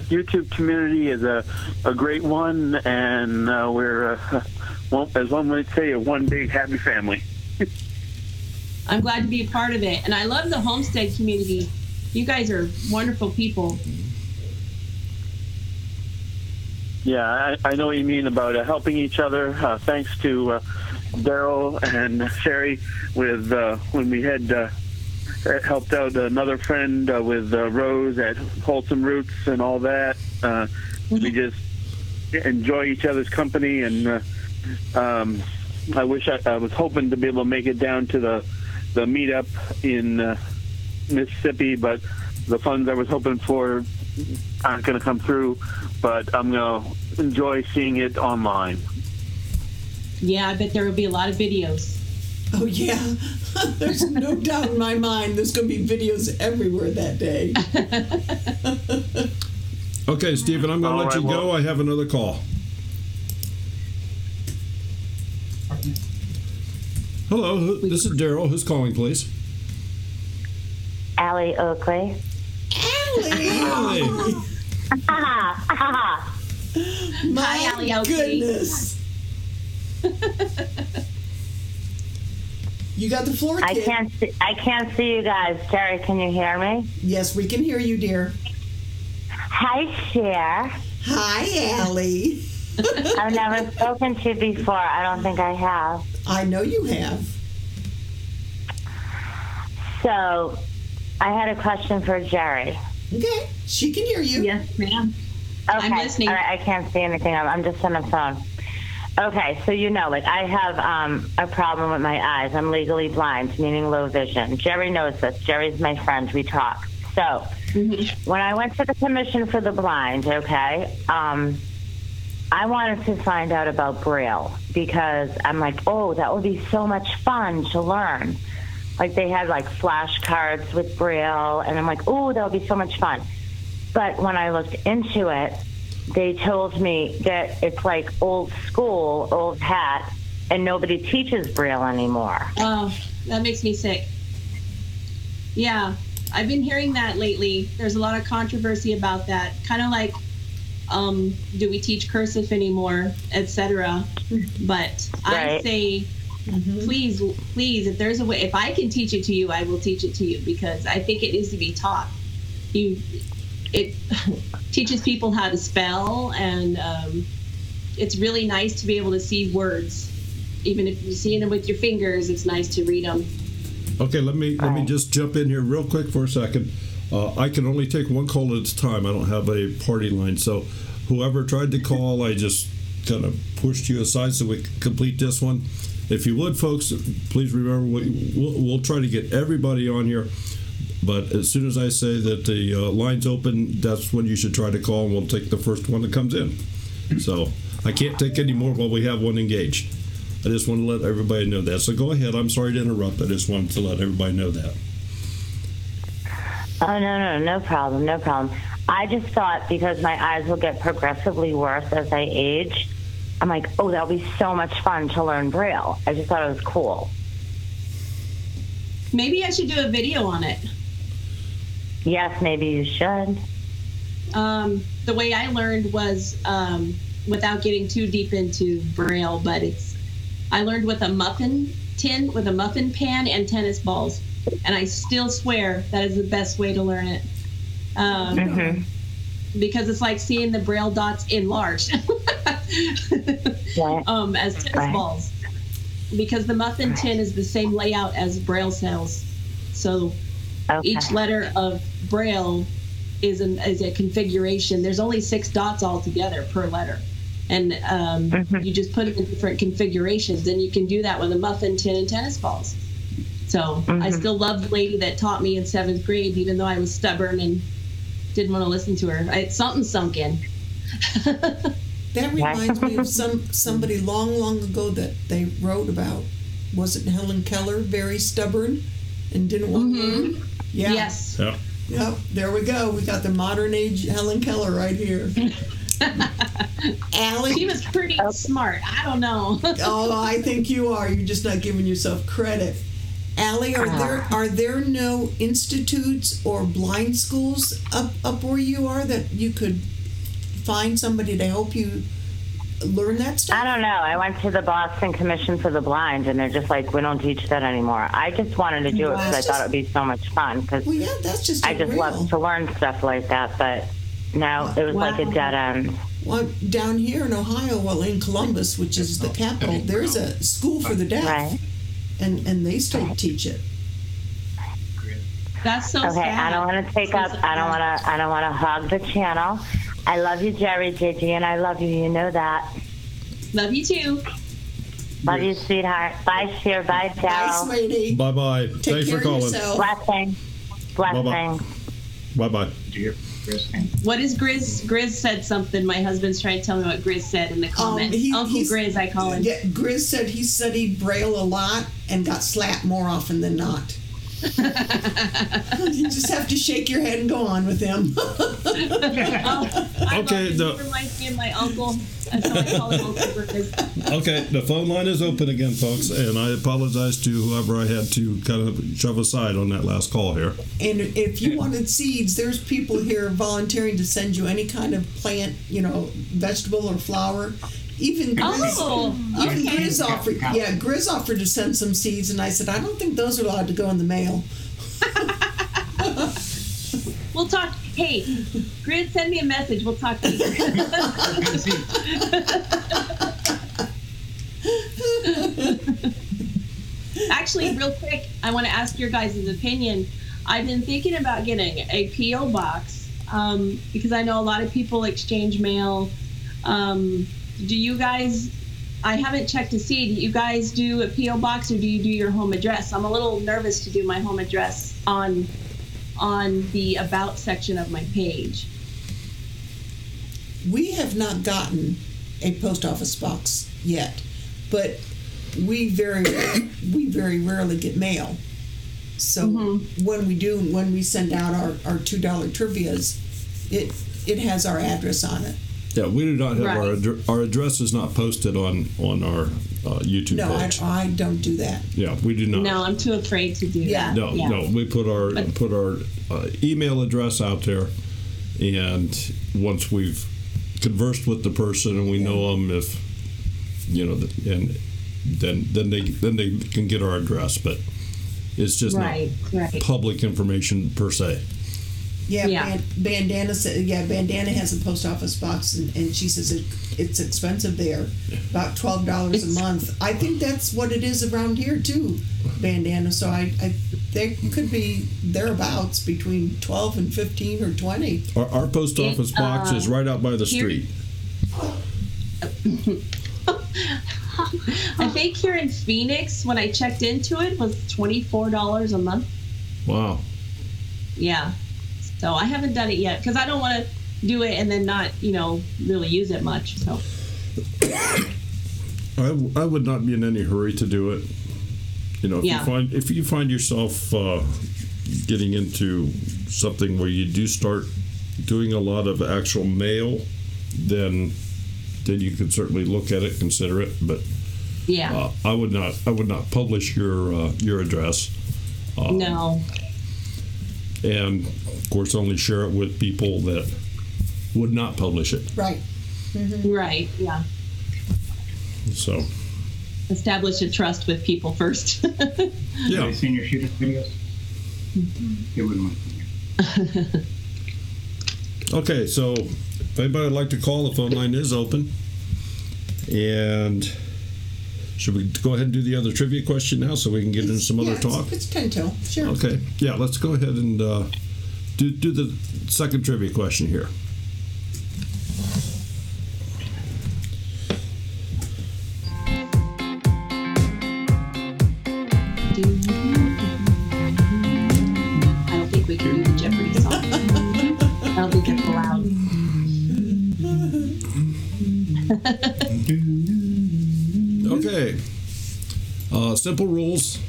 YouTube community is a great one, and we're, as one might say, a one big happy family. I'm glad to be a part of it, and I love the Homestead community. You guys are wonderful people. Yeah, I know what you mean about helping each other. Thanks to Daryl and Sherry with when we had helped out another friend with Rose at Wholesome Roots and all that. We just enjoy each other's company, and I wish I was hoping to be able to make it down to the meetup in Mississippi, but the funds I was hoping for aren't going to come through, but I'm going to enjoy seeing it online. Yeah, I bet there will be a lot of videos. Oh, yeah. There's no doubt in my mind there's going to be videos everywhere that day. Okay, Stephen, I'm going to let you go. I have another call. Hello, this is Daryl. Who's calling, please? Allie Oakley. Allie! My Hi, Allie Oakley. goodness. You got the floor, kid. I can't see you guys. Jerry, can you hear me? Yes, we can hear you, dear. Hi, Cher. Hi, Allie. I've never spoken to you before. I don't think I have. I know you have. So, I had a question for Jerry. Okay, she can hear you. Yes, ma'am. Okay. I'm listening. All right, I can't see anything. I'm just on the phone. Okay, so I have a problem with my eyes. I'm legally blind, meaning low vision. Jerry knows this. Jerry's my friend. We talk. So when I went to the Commission for the Blind, okay, I wanted to find out about Braille because I'm like, oh, that would be so much fun to learn. Like they had like flashcards with Braille, and I'm like, oh, that would be so much fun. But when I looked into it, they told me that it's like old school, old hat, and nobody teaches Braille anymore. Oh, that makes me sick. Yeah, I've been hearing that lately. There's a lot of controversy about that. Kind of like, do we teach cursive anymore, etc. But I say, please, if there's a way, if I can teach it to you, I will teach it to you because I think it needs to be taught. It teaches people how to spell, and it's really nice to be able to see words. Even if you're seeing them with your fingers, it's nice to read them. Okay, let me just jump in here real quick for a second. I can only take one call at a time. I don't have a party line, so whoever tried to call, I just kind of pushed you aside so we could complete this one. If you would, folks, please remember we'll try to get everybody on here. But as soon as I say that the line's open, that's when you should try to call, and we'll take the first one that comes in. So I can't take any more while we have one engaged. I just want to let everybody know that. So go ahead. I'm sorry to interrupt. I just wanted to let everybody know that. Oh, no problem, no problem. I just thought because my eyes will get progressively worse as I age, I'm like, oh, that'll be so much fun to learn Braille. I just thought it was cool. Maybe I should do a video on it. Yes, maybe you should. The way I learned was without getting too deep into Braille, but I learned with a muffin tin, with a muffin pan and tennis balls. And I still swear that is the best way to learn it. Because it's like seeing the Braille dots enlarged as tennis balls. Because the muffin tin is the same layout as Braille cells. So each letter of Braille is a configuration. There's only 6 dots altogether per letter. And you just put it in different configurations. And you can do that with a muffin tin and tennis balls. So I still love the lady that taught me in 7th grade, even though I was stubborn and didn't want to listen to her. Something sunk in. That reminds me of somebody long ago that they wrote about. Was it Helen Keller? Very stubborn and didn't want to learn? Yeah. Yes. Yeah. Yep. There we go. We got the modern age Helen Keller right here. Allie? She was pretty smart. I don't know. Oh, I think you are. You're just not giving yourself credit. Allie, are there no institutes or blind schools up where you are that you could find somebody to help you learn that stuff? I don't know. I went to the Boston Commission for the Blind, and they're just like, we don't teach that anymore. I just wanted to do it because I thought it would be so much fun. Cause that's just I just love to learn stuff like that, but no, it was like a dead end. Well, down here in Ohio, in Columbus, which is the capital, there's a school for the deaf. Right. And they still teach it. That's so sad. Okay, I don't want to take up. I don't want to hog the channel. I love you, Jerry, JG, and I love you. You know that. Love you too. Love you, sweetheart. Bye, Sheer. Bye, Daryl. Bye, sweetie. Bye. Thanks for calling. Blessings. Bye. What is Grizz? Grizz said something. My husband's trying to tell me what Grizz said in the comments. Uncle Grizz, I call him. Yeah, Grizz said he studied Braille a lot and got slapped more often than not. You just have to shake your head and go on with him. Okay. He reminds me of my uncle. That's how I call him Uncle Grizz. Okay, the phone line is open again, folks, and I apologize to whoever I had to kind of shove aside on that last call here. And if you wanted seeds, there's people here volunteering to send you any kind of plant, vegetable or flower. Even Grizz offered. Yeah, Grizz offered to send some seeds, and I said, I don't think those are allowed to go in the mail. We'll talk. Hey, Grizz, send me a message. We'll talk to you. Actually, real quick, I want to ask your guys' opinion. I've been thinking about getting a P.O. box because I know a lot of people exchange mail. Do you guys, I haven't checked to see, do you guys do a P.O. box or do you do your home address? I'm a little nervous to do my home address on on the About section of my page. We have not gotten a post office box yet, but we very rarely get mail. So when we send out our $2 trivias, it has our address on it. Yeah, we do not have our address is not posted on our YouTube page. No, I don't do that. Yeah, we do not. No, I'm too afraid to do that. No, we put our email address out there, and once we've conversed with the person and we know them, if and then they can get our address, but it's just not public information per se. Bandana said, Bandana has a post office box, and she says it's expensive there, about $12 a month. I think that's what it is around here too, Bandana. So I there could be thereabouts between 12 and 15 or 20. Our post office box is right out by the street. I think here in Phoenix, when I checked into it, was $24 a month. Wow. Yeah. So I haven't done it yet because I don't want to do it and then not, really use it much. So I would not be in any hurry to do it. If you find yourself getting into something where you do start doing a lot of actual mail, then you could certainly look at it, consider it. But I would not publish your address. No. And of course, only share it with people that would not publish it. Right. Mm-hmm. Right. Yeah. So. Establish a trust with people first. Yeah. Have you seen your shooting videos? It wouldn't mind. Okay, so if anybody would like to call, the phone line is open. And should we go ahead and do the other trivia question now so we can get into some other talk? It's 10 till. Sure. Okay. Yeah, let's go ahead and do the second trivia question here. I don't think we can do the Jeopardy song. I don't think it's allowed. Okay. Simple rules.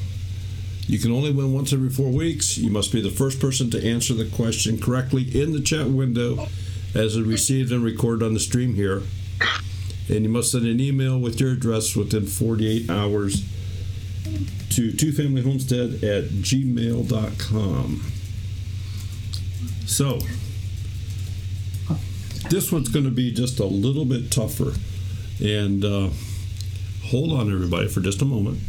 You can only win once every 4 weeks. You must be the first person to answer the question correctly in the chat window as it received and recorded on the stream here. And you must send an email with your address within 48 hours to twofamilyhomestead@gmail.com. So, this one's going to be just a little bit tougher. And hold on, everybody, for just a moment.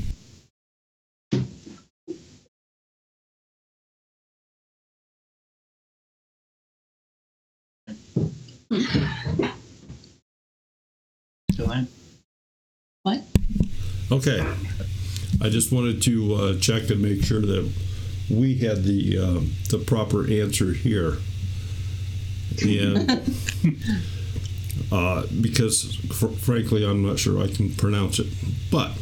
Still in? What? Okay. I just wanted to check and make sure that we had the proper answer here. And because frankly, I'm not sure I can pronounce it. But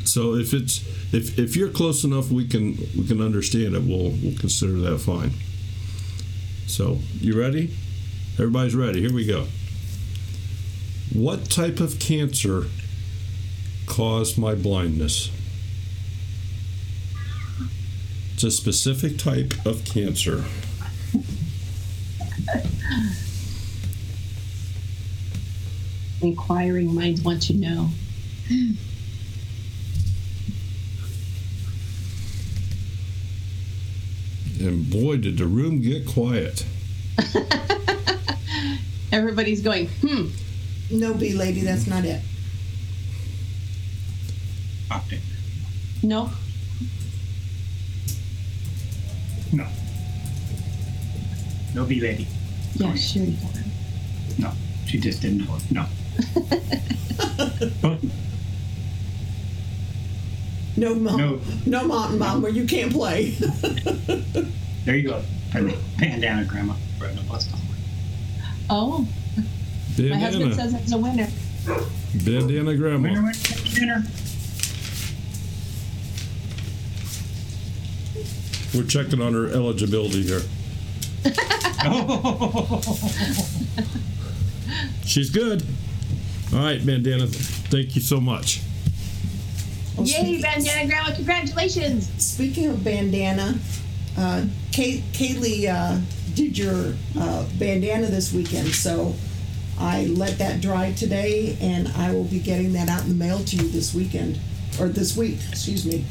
so if you're close enough, we can understand it. We'll consider that fine. So you ready? Everybody's ready. Here we go. What type of cancer caused my blindness? It's a specific type of cancer. Inquiring minds want to know. And boy, did the room get quiet. Everybody's going, No, B lady, that's not it. Optic. No. No. No B lady. Yeah, sure you can. No, she just didn't know it. No. No mountain bomber, you can't play. There you go. Bandana grandma. Right, no bus stop. Oh. Bandana. My husband says it's a winner. Bandana grandma. Winner. We're checking on her eligibility here. She's good. All right, Bandana. Thank you so much. Yay, Bandana Grandma! Congratulations. Speaking of bandana, Kaylee did your bandana this weekend, so I let that dry today, and I will be getting that out in the mail to you this weekend, or this week, excuse me.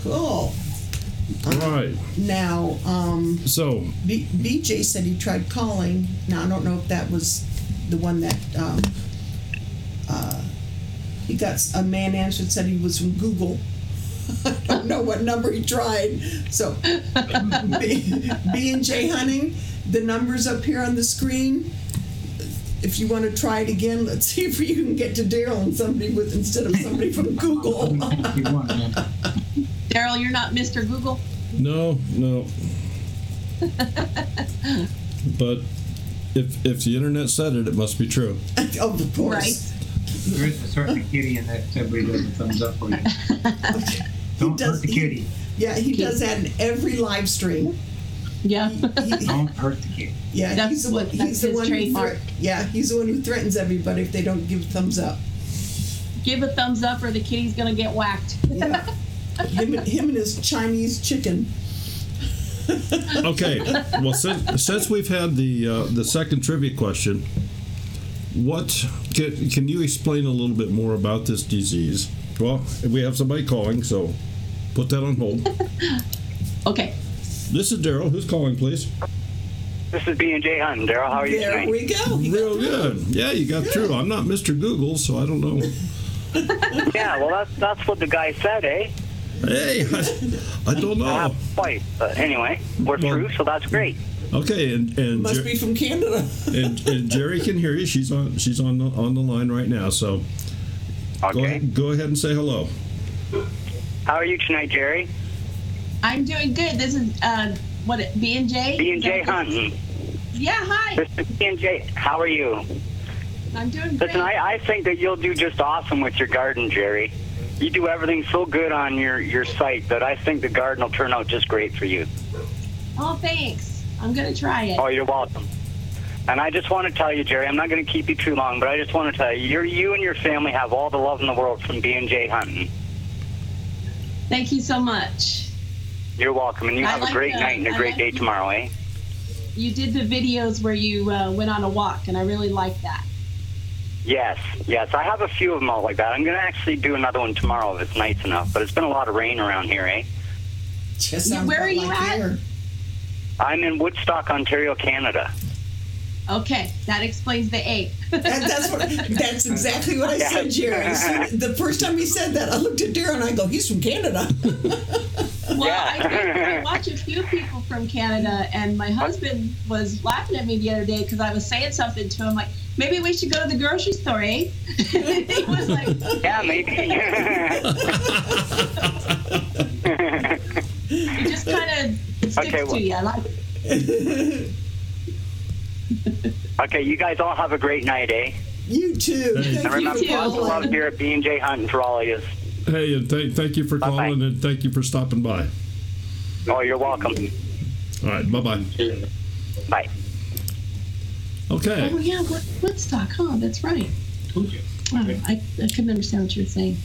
Cool. All right. Now, So, BJ said he tried calling. Now, I don't know if that was the one that he got. A man answered, said he was from Google. I don't know what number he tried. So, B&J Hunting, the number's up here on the screen. If you want to try it again, let's see if you can get to Daryl and somebody with instead of somebody from Google. Daryl, you're not Mr. Google? no. But if the internet said it, it must be true. Oh, of course. Right. There is a certain kitty in that everybody does a thumbs up for you. Don't hurt the kitty. Yeah, he does that in every live stream. Yeah. Don't hurt the kitty. Yeah, That's he's the one. what- He's that's the his one. trademark. He's the one who threatens everybody if they don't give a thumbs up. Give a thumbs up or the kitty's gonna get whacked. Yeah. him and his Chinese chicken. Okay. Well, since we've had the second trivia question, what can you explain a little bit more about this disease? Well, we have somebody calling, so put that on hold. Okay. This is Daryl. Who's calling, please? This is B&J Hunting. Daryl, how are you There tonight? we go. Real good. Yeah, you got through. I'm not Mr. Google, so I don't know. Yeah, well, that's what the guy said, eh? Hey, I don't know. Not quite, but anyway, we're through, so that's great. Okay, and Must be from Canada. and Jerry can hear you. She's on the line right now. So Okay. go ahead and say hello. How are you tonight, Jerry? I'm doing good. This is B&J? B&J Hunting. Yeah, hi. This is B&J. How are you? I'm doing great. Listen, I think that you'll do just awesome with your garden, Jerry. You do everything so good on your site that I think the garden will turn out just great for you. Oh, thanks. I'm gonna try it. Oh, you're welcome. And I just want to tell you, Jerry, I'm not going to keep you too long, but I just want to tell you, you and your family have all the love in the world from B&J Hunting. Thank you so much. You're welcome, and you have a great night and a great day tomorrow, eh? You did the videos where you went on a walk, and I really like that. Yes. I have a few of them all like that. I'm going to actually do another one tomorrow if it's nice enough, but it's been a lot of rain around here, eh? Just sounds Where are about you like at? here. I'm in Woodstock, Ontario, Canada. Okay, that explains the A. That's exactly what I said, Jerry. So the first time he said that, I looked at Darren and I go, he's from Canada. Well, I watch a few people from Canada, and my husband was laughing at me the other day because I was saying something to him like, maybe we should go to the grocery store, eh? And he was like, Yeah, maybe. it just kind of sticks to you. I like it. Okay, you guys all have a great night, eh? You too. Hey. Thank And remember, you for lots of love calling. here at B&J Hunting for all of you. Hey, and thank you for Bye-bye. calling, and thank you for stopping by. Oh, you're welcome. All right, bye-bye. Bye. Okay. Oh, yeah, Woodstock, huh? That's right. Told you. Wow, I couldn't understand what you were saying.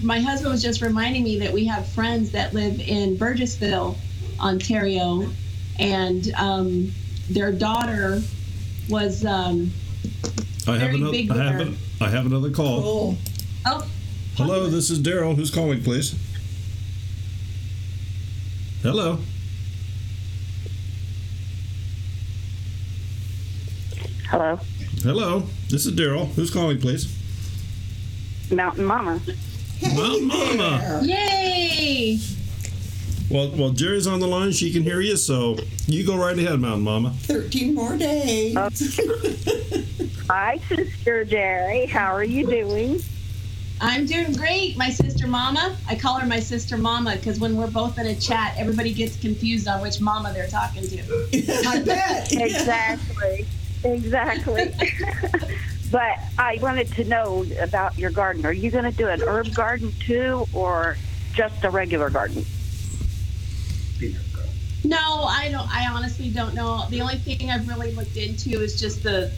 My husband was just reminding me that we have friends that live in Burgessville, Ontario, and their daughter was I have another call. Oh, oh, Hello, this is Daryl. Who's calling, please? Hello. Hello. Hello, this is Daryl. Who's calling, please? Mountain Mama. Mountain Mama. there. yay! Well, Jerry's on the line. She can hear you, so you go right ahead, Mountain Mama. 13 more days. Hi, Sister Jerry. How are you doing? I'm doing great, my sister Mama. I call her my sister Mama because when we're both in a chat, everybody gets confused on which Mama they're talking to. I bet. Exactly. But I wanted to know about your garden. Are you going to do an herb garden too, or just a regular garden? No, I don't. I honestly don't know. The only thing I've really looked into is just going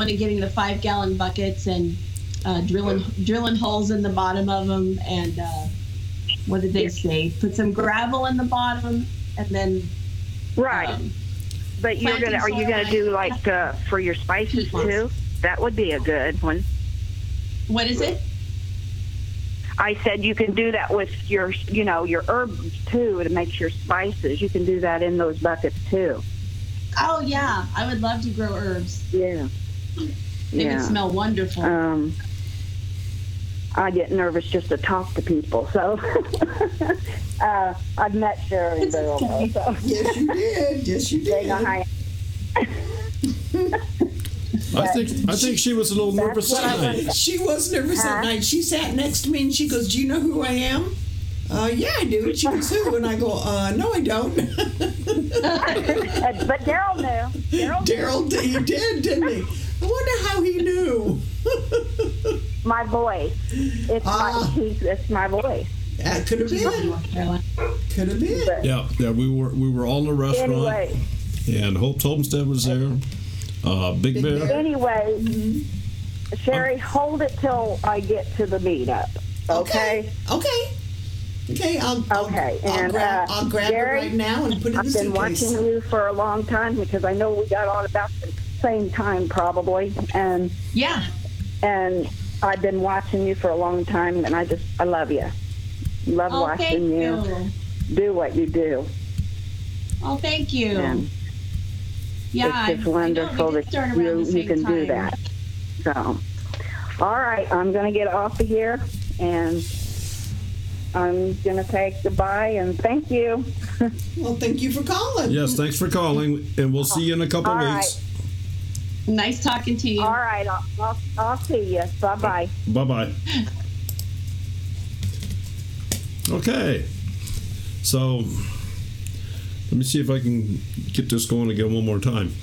and getting the 5-gallon buckets and drilling holes in the bottom of them. And what did they say? Put some gravel in the bottom, and then right. But are you gonna do like for your spices too? That would be a good one. What is it? I said you can do that with your herbs too to make your spices. You can do that in those buckets too. Oh yeah, I would love to grow herbs. Yeah. They would smell wonderful. I get nervous just to talk to people, so I've met Sherry and Bill. Okay. So. Yes, you did. Yes, you did. They know how I think she was a little nervous that night. She was nervous that night. She sat next to me and she goes, "Do you know who I am?" Yeah, I do. And she goes, "Who?" And I go, "No, I don't." But Daryl knew. Daryl, he did, didn't he? I wonder how he knew. My voice. It's my voice. That could have been. Could have been. Yeah. We were all in the restaurant, Anyway. and Hope's Homestead was there. Big Bear. Anyway, Sherry, hold it till I get to the meetup. Okay. I'll grab Jerry, it right now and put it in the suitcase. I've been watching you for a long time because I know we got on about the same time probably, and I've been watching you for a long time, and I love you. Love watching you do what you do. Oh, thank you. And it's just wonderful that you can do that. So, all right, I'm going to get off of here, and I'm going to say goodbye, and thank you. Well, thank you for calling. Yes, thanks for calling, and we'll see you in a couple weeks. Right. Nice talking to you. All right, I'll see you. Bye-bye. Bye-bye. Okay, so let me see if I can get this going again one more time.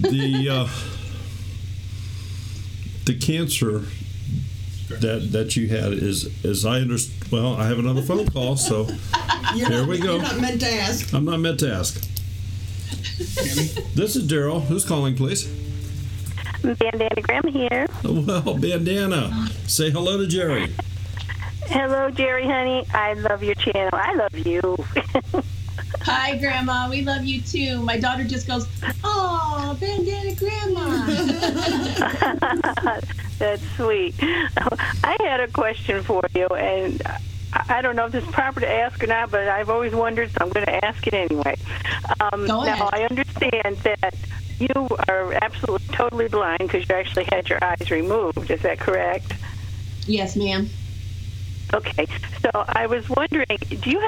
The cancer that you had is I understand. Well, I have another phone call, so here we go. You're not meant to ask. I'm not meant to ask. This is Daryl. Who's calling, please? Bandana Grandma here. Well, Bandana, say hello to Jerry. Hello, Jerry, honey. I love your channel. I love you. Hi, Grandma. We love you too. My daughter just goes, "Oh, Bandana Grandma." That's sweet. I had a question for you, and I don't know if this is proper to ask or not, but I've always wondered, so I'm going to ask it anyway. Go ahead. Now, I understand that you are absolutely totally blind because you actually had your eyes removed. Is that correct? Yes, ma'am. Okay, so I was wondering, you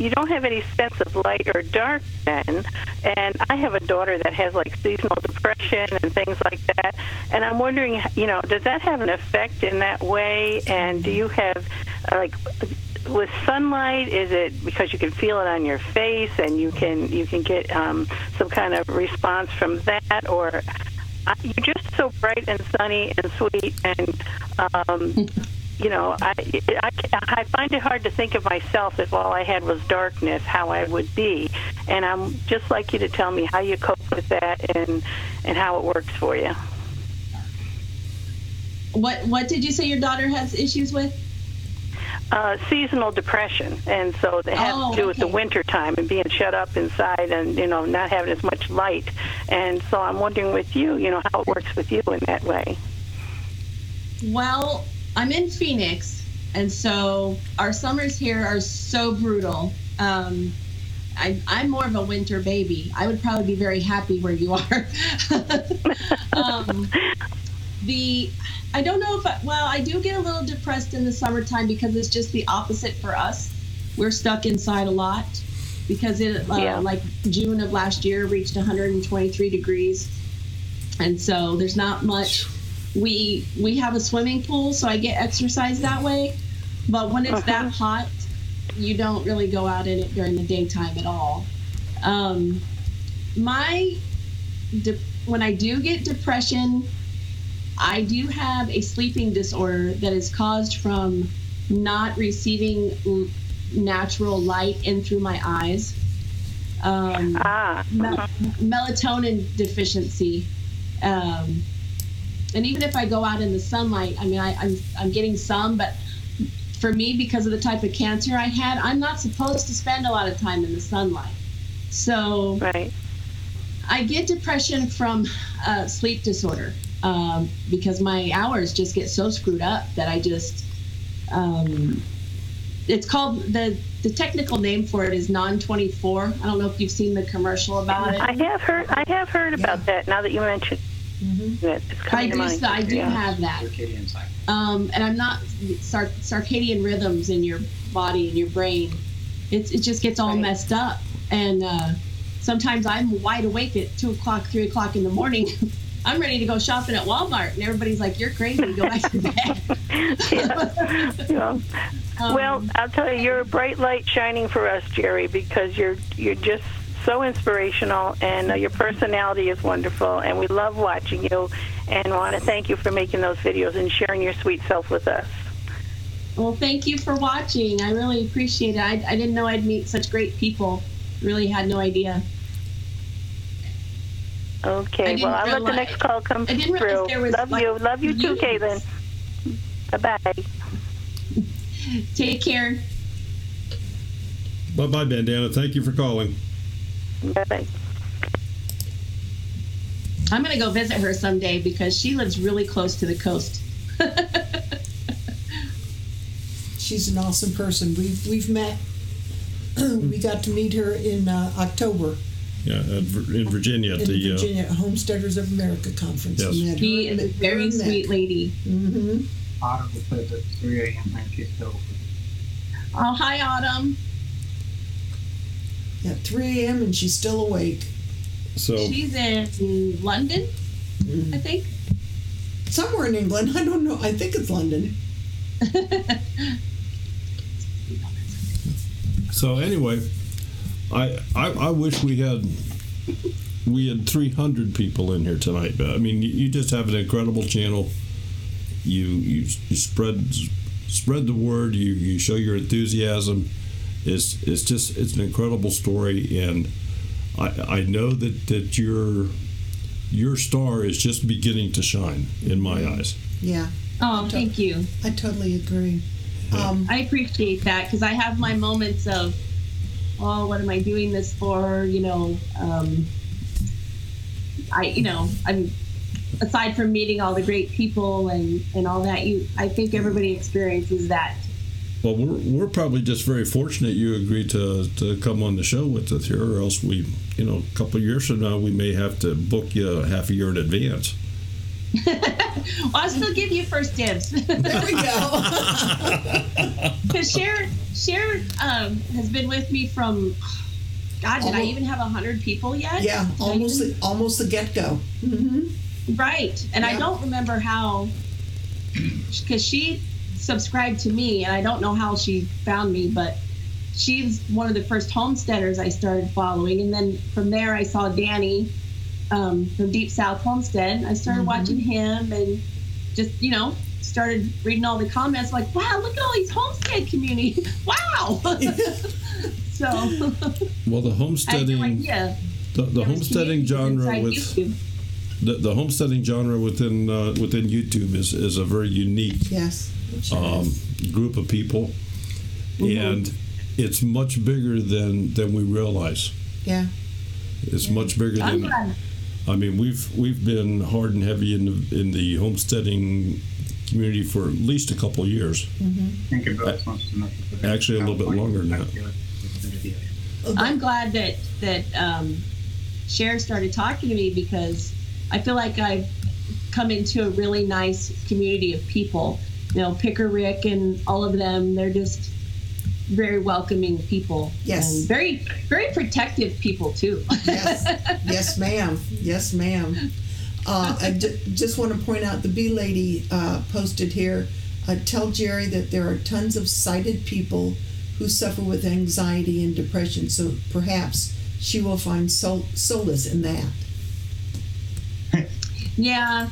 don't have any sense of light or dark then? And I have a daughter that has like seasonal depression and things like that, and I'm wondering, does that have an effect in that way? And do you have, with sunlight, is it because you can feel it on your face and you can get some kind of response from that, or you're just so bright and sunny and sweet and I find it hard to think of myself if all I had was darkness, how I would be. And I'm just like you to tell me how you cope with that and how it works for you. What did you say your daughter has issues with? Seasonal depression, and so it has to do with the winter time and being shut up inside and not having as much light. And so I'm wondering with you, how it works with you in that way. Well, I'm in Phoenix, and so our summers here are so brutal. I'm more of a winter baby. I would probably be very happy where you are. I don't know if I do get a little depressed in the summertime because it's just the opposite for us. We're stuck inside a lot because like June of last year reached 123 degrees, and so there's not much. We have a swimming pool, so I get exercise that way. But when it's that hot, you don't really go out in it during the daytime at all. When I do get depression, I do have a sleeping disorder that is caused from not receiving natural light in through my eyes. Melatonin deficiency. And even if I go out in the sunlight, I mean, I'm getting some, but for me, because of the type of cancer I had, I'm not supposed to spend a lot of time in the sunlight. So I get depression from sleep disorder because my hours just get so screwed up that I just, it's called, the technical name for it is non-24. I don't know if you've seen the commercial about it. I have heard about that now that you mentioned it. It's coming to mind. I do have that. Circadian cycle. And I'm not circadian rhythms in your body and your brain. It just gets all messed up. And sometimes I'm wide awake at 2 o'clock, 3 o'clock in the morning. I'm ready to go shopping at Walmart, and everybody's like, "You're crazy. Go back to bed." Well, I'll tell you, you're a bright light shining for us, Jerry, because you're just so inspirational, and your personality is wonderful, and we love watching you, and want to thank you for making those videos and sharing your sweet self with us. Well, thank you for watching. I really appreciate it. I didn't know I'd meet such great people. Really had no idea. Okay, well, I'll let the next call come through. Love you too, Caitlin. Bye-bye. Take care. Bye-bye, Bandana. Thank you for calling. Bye-bye. I'm going to go visit her someday because she lives really close to the coast. She's an awesome person. We've met. We got to meet her in October. Yeah, in Virginia. In Virginia, Homesteaders of America conference. Yes. She is a very sweet lady. Mm-hmm. Autumn says at 3 a.m. and she's still. Oh, hi, Autumn. At 3 a.m. and she's still awake. So she's in London, I think. Somewhere in England. I don't know. I think it's London. So anyway, I wish we had 300 people in here tonight. But I mean, you just have an incredible channel. You spread the word. You show your enthusiasm. It's an incredible story, and I know that your star is just beginning to shine in my eyes. Yeah. Oh, thank you. I totally agree. I appreciate that because I have my moments of, oh, what am I doing this for? I'm aside from meeting all the great people and all that, I think everybody experiences that. Well, we're probably just very fortunate you agreed to come on the show with us here, or else a couple of years from now, we may have to book you half a year in advance. Well, I'll still give you first dibs. There we go. Because Cher has been with me from, God, did I even have 100 people yet? Yeah, almost the get-go. Mm-hmm. Right. And I don't remember how, because she subscribed to me, and I don't know how she found me, but she's one of the first homesteaders I started following. And then from there, I saw Danny from Deep South Homestead. I started watching him and just, started reading all the comments like, wow, look at all these homestead community. Wow. So. Well, the homesteading, the homesteading genre the homesteading genre within YouTube is a very unique group of people, and it's much bigger than we realize. Yeah, it's much bigger than. I mean, we've been hard and heavy in the homesteading community for at least a couple of years. Think about actually a little bit longer now. I'm glad that Cher started talking to me because I feel like I've come into a really nice community of people. Picker Rick and all of them, they're just very welcoming people. Yes. And very, very protective people, too. Yes. Yes, ma'am. Yes, ma'am. I just want to point out the bee lady posted here, tell Jerry that there are tons of sighted people who suffer with anxiety and depression, so perhaps she will find solace in that. Yeah,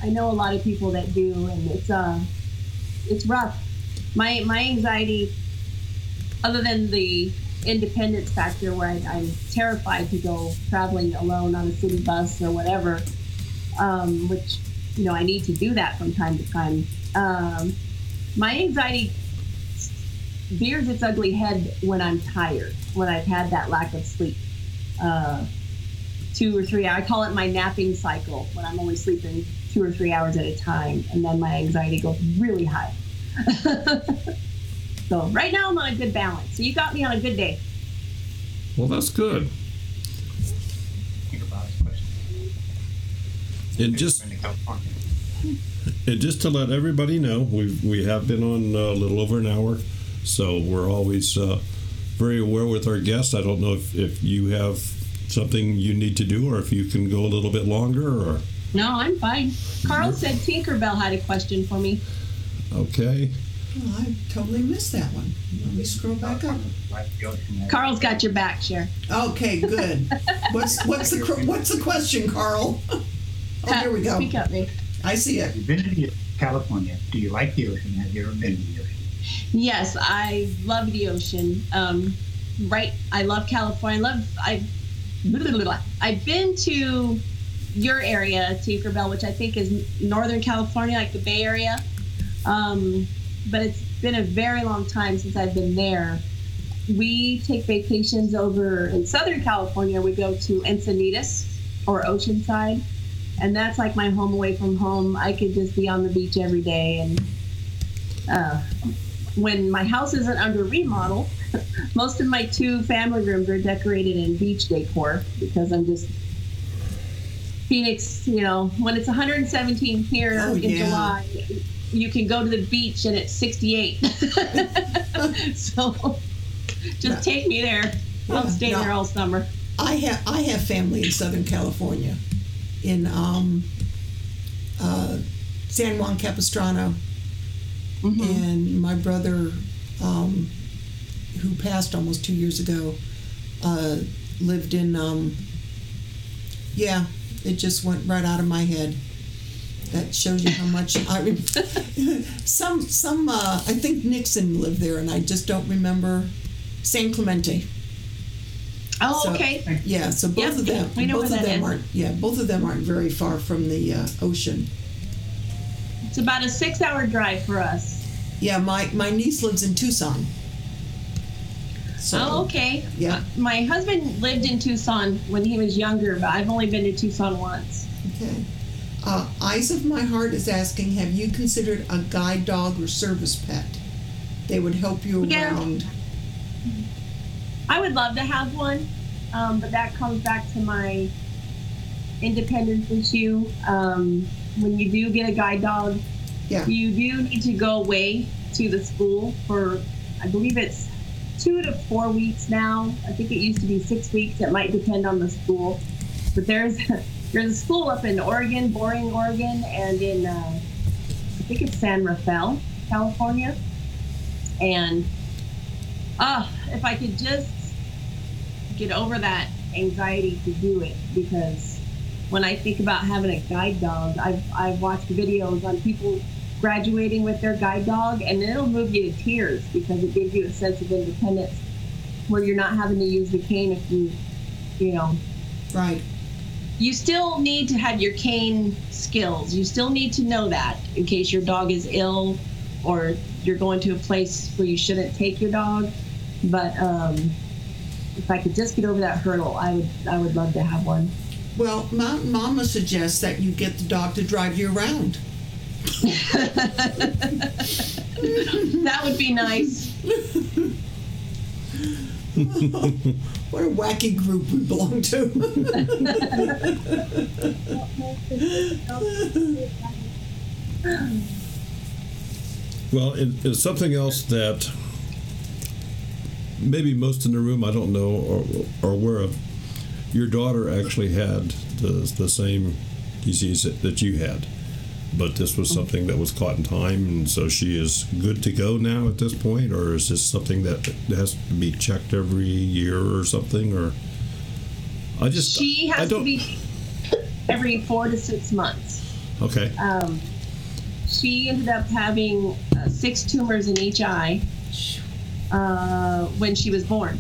I know a lot of people that do, and it's rough. My anxiety, other than the independence factor where I'm terrified to go traveling alone on a city bus or whatever, which, you know, I need to do that from time to time. My anxiety rears its ugly head when I'm tired, when I've had that lack of sleep. 2 or 3 hours. I call it my napping cycle, when I'm only sleeping 2 or 3 hours at a time, and then my anxiety goes really high. So right now I'm on a good balance. So you got me on a good day. Well, that's good. And just to let everybody know, we have been on a little over an hour, so we're always very aware with our guests. I don't know if you have something you need to do, or if you can go a little bit longer, or... No, I'm fine. Carl said Tinkerbell had a question for me. Okay. Oh, I totally missed that one. Let me scroll back up. Carl's got your back, Cher. Okay, good. What's the question, Carl? Oh, here we go. Speak up, me. I see it. You've been to California. Do you like the ocean? Have you ever been to the ocean? Yes, I love the ocean. I love California. I've been to your area, Tinkerbell, which I think is Northern California, like the Bay Area. But it's been a very long time since I've been there. We take vacations over in Southern California. We go to Encinitas or Oceanside, and that's like my home away from home. I could just be on the beach every day. And when my house isn't under remodel, most of my 2 family rooms are decorated in beach decor, because I'm just Phoenix, you know, when it's 117 here in July, you can go to the beach and it's 68. So just take me there. I'll stay there all summer. I have family in Southern California, in San Juan Capistrano, and my brother, who passed almost 2 years ago, lived in. It just went right out of my head. That shows you how much I I think Nixon lived there, and I just don't remember. San Clemente. Oh, so, okay. Yeah, so both of them. We know both where of that them is. aren't. Yeah, both of them aren't very far from the ocean. It's about a 6-hour drive for us. Yeah, my niece lives in Tucson. So, oh, okay. Yeah. My husband lived in Tucson when he was younger, but I've only been to Tucson once. Okay. Eyes of My Heart is asking, have you considered a guide dog or service pet? They would help you around. I would love to have one, but that comes back to my independence issue. When you do get a guide dog, you do need to go away to the school for, I believe it's 2 to 4 weeks now. I think it used to be 6 weeks. It might depend on the school. But there's a school up in Oregon, Boring, Oregon, and in, I think it's San Rafael, California. And if I could just get over that anxiety to do it, because when I think about having a guide dog, I've watched videos on people graduating with their guide dog, and it'll move you to tears because it gives you a sense of independence where you're not having to use the cane if you know. Right. You still need to have your cane skills. You still need to know that in case your dog is ill or you're going to a place where you shouldn't take your dog. But if I could just get over that hurdle, I would love to have one. Well, Mama suggests that you get the dog to drive you around. That would be nice. What a wacky group we belong to. Well, it's something else that maybe most in the room, I don't know, are aware of. Your daughter actually had the same disease that you had, but this was something that was caught in time, and so she is good to go now at this point, or is this something that has to be checked every year or something, or she has to be every 4 to 6 months. Okay. She ended up having 6 tumors in each eye when she was born.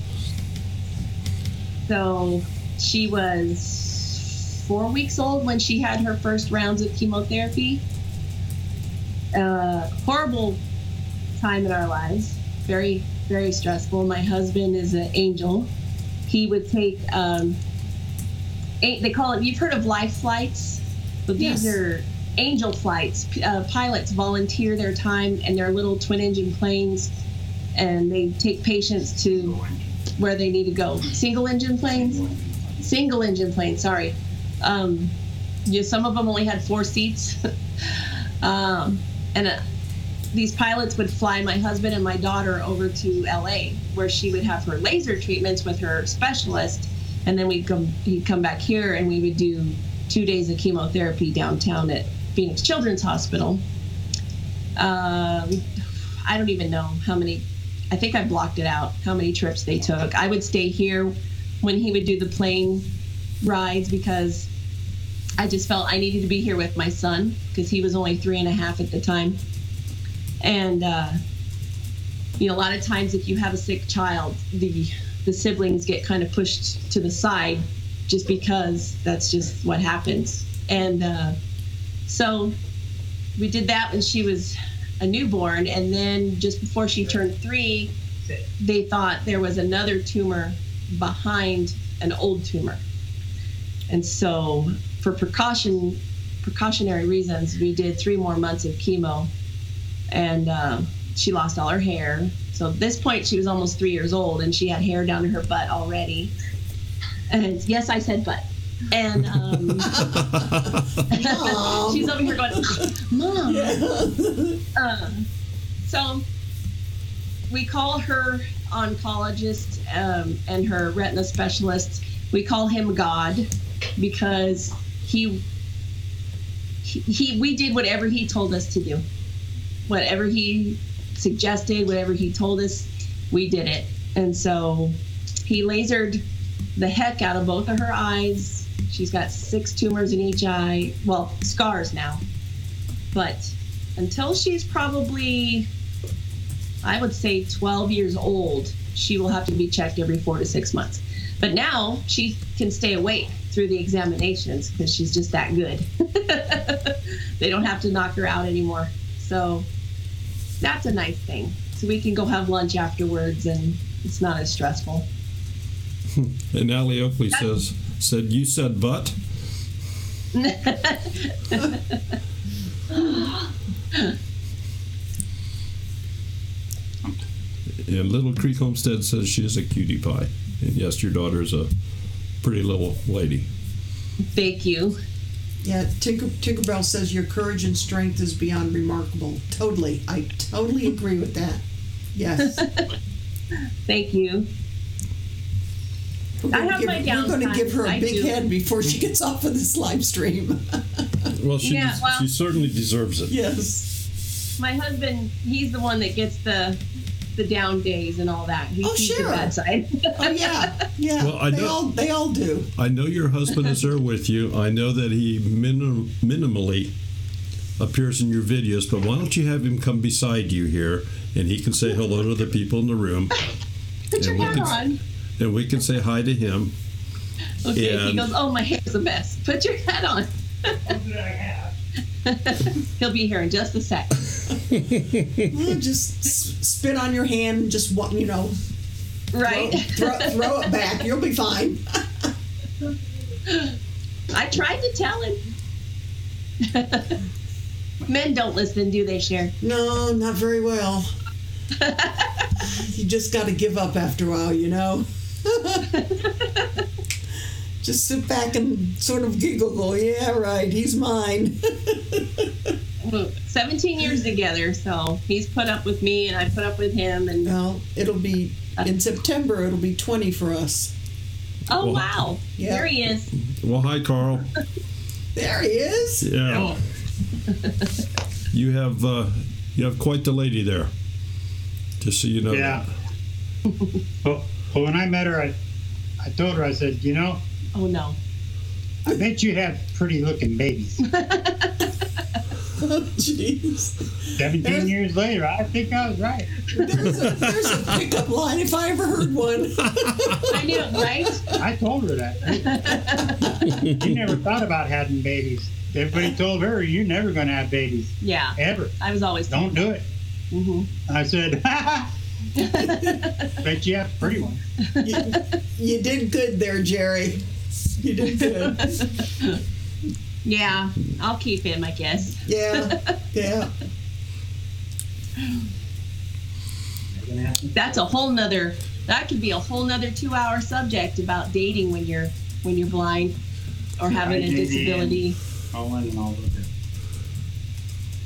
So she was 4 weeks old when she had her first rounds of chemotherapy. Horrible time in our lives. Very, very stressful. My husband is an angel. He would take, they call it, you've heard of life flights? But these are angel flights. Pilots volunteer their time in their little twin-engine planes, and they take patients to where they need to go. Single-engine planes, sorry. Some of them only had 4 seats. These pilots would fly my husband and my daughter over to LA, where she would have her laser treatments with her specialist, and then he'd come back here and we would do 2 days of chemotherapy downtown at Phoenix Children's Hospital. I don't even know how many, I think I blocked it out, how many trips they took. I would stay here when he would do the plane rides because I just felt I needed to be here with my son because he was only 3.5 at the time. And, a lot of times if you have a sick child, the siblings get kind of pushed to the side just because that's just what happens. And so we did that when she was a newborn. And then just before she turned 3, they thought there was another tumor behind an old tumor. And so for precautionary reasons, we did 3 more months of chemo. And she lost all her hair. So at this point, she was almost 3 years old, and she had hair down to her butt already. And yes, I said butt. And she's over here going, Mom. So we call her oncologist and her retina specialist, we call him God because we did whatever he told us to do. Whatever he suggested, whatever he told us, we did it. And so he lasered the heck out of both of her eyes. She's got 6 tumors in each eye. Well, scars now. But until she's probably, I would say 12 years old, she will have to be checked every 4 to 6 months. But now she can stay awake through the examinations because she's just that good. They don't have to knock her out anymore. So that's a nice thing. So we can go have lunch afterwards and it's not as stressful. And Allie Oakley said, you said butt? And Little Creek Homestead says she is a cutie pie. And yes, your daughter's a pretty little lady. Thank you. Yeah, Tinkerbell says your courage and strength is beyond remarkable. Totally. I totally agree with that. Yes. Thank you. We're going to give her a big head before she gets off of this live stream. Well, she certainly deserves it. Yes. My husband, he's the one that gets the down days and all that. He sees the bad side. Oh, yeah. Yeah. Well, they all do. I know your husband is there with you. I know that he minimally appears in your videos, but why don't you have him come beside you here and he can say hello to the people in the room. Put your hat on. And we can say hi to him. Okay, he goes, oh, my hair's a mess. Put your hat on. What did I have? He'll be here in just a sec. Just spit on your hand and just, right? Throw it back. You'll be fine. I tried to tell him. Men don't listen, do they, Cher? No, not very well. You just got to give up after a while, Just sit back and sort of giggle, go, yeah, right, he's mine. 17 years together, so he's put up with me and I put up with him. And well, it'll be, in September, it'll be 20 for us. Oh, well, wow. Yeah. There he is. Well, hi, Carl. There he is. Yeah. You have quite the lady there. Just so you know. Yeah. Well, when I met her, I told her, I said, oh no, I bet you have pretty looking babies. Jeez. 17 years later, I think I was right. There's a pickup line if I ever heard one. I knew it, right? I told her that. She never thought about having babies. Everybody told her, you're never going to have babies. Yeah. Ever. I was always Don't do it. Mm-hmm. I said, bet you have a pretty one. You did good there, Jerry. You did good. Yeah, I'll keep him, I guess. Yeah. That's a whole nother. That could be a whole nother 2-hour subject about dating when you're blind or having a disability. Owen and all of it.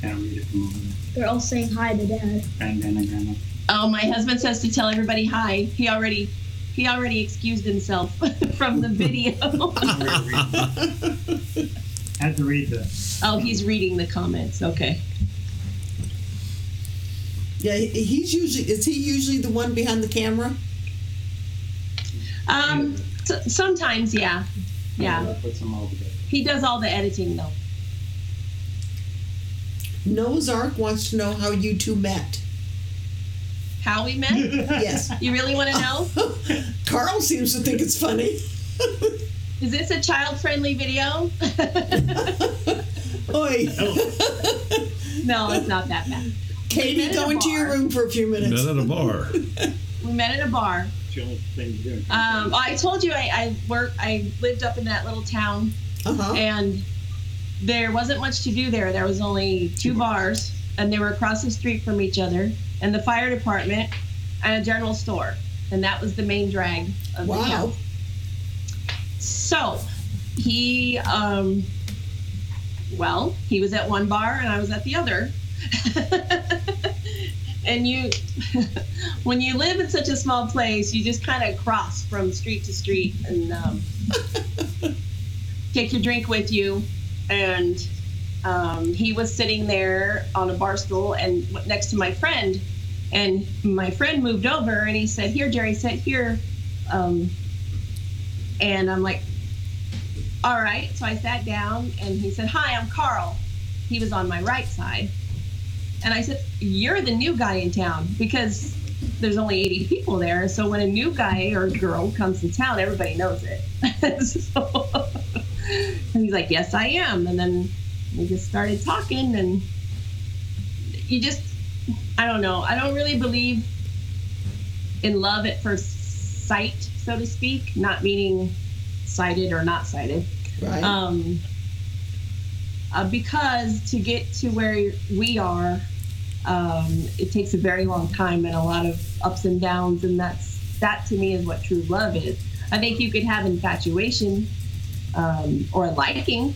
Can't read it from over there. They're all saying hi to Dad. And Grandma. Oh, my husband says to tell everybody hi. He already excused himself from the video. Had to read that. Oh, he's reading the comments. Okay. Yeah, is he usually the one behind the camera? Sometimes, yeah. That puts them all together. He does all the editing, though. Noah's Ark wants to know how you two met. How we met? Yes. You really want to know? Carl seems to think it's funny. Is this a child-friendly video? Oi. No, it's not that bad. Katie, go into your room for a few minutes. Met at a bar. We met at a bar. I told you I lived up in that little town, and there wasn't much to do there. There was only 2 bars, and they were across the street from each other, and the fire department and a general store, and that was the main drag of the town. So he was at one bar and I was at the other. And when you live in such a small place, you just kind of cross from street to street and take your drink with you. And he was sitting there on a bar stool and next to my friend. And my friend moved over and he said, "Here, Jerry, sit here." And I'm like, all right. So I sat down and he said, "Hi, I'm Carl." He was on my right side. And I said, "You're the new guy in town," because there's only 80 people there. So when a new guy or girl comes to town, everybody knows it. And he's like, "Yes, I am." And then we just started talking and I don't know. I don't really believe in love at first sight, so to speak, not meaning sighted or not sighted. Right. Because to get to where we are, it takes a very long time and a lot of ups and downs, and that to me is what true love is. I think you could have infatuation or liking.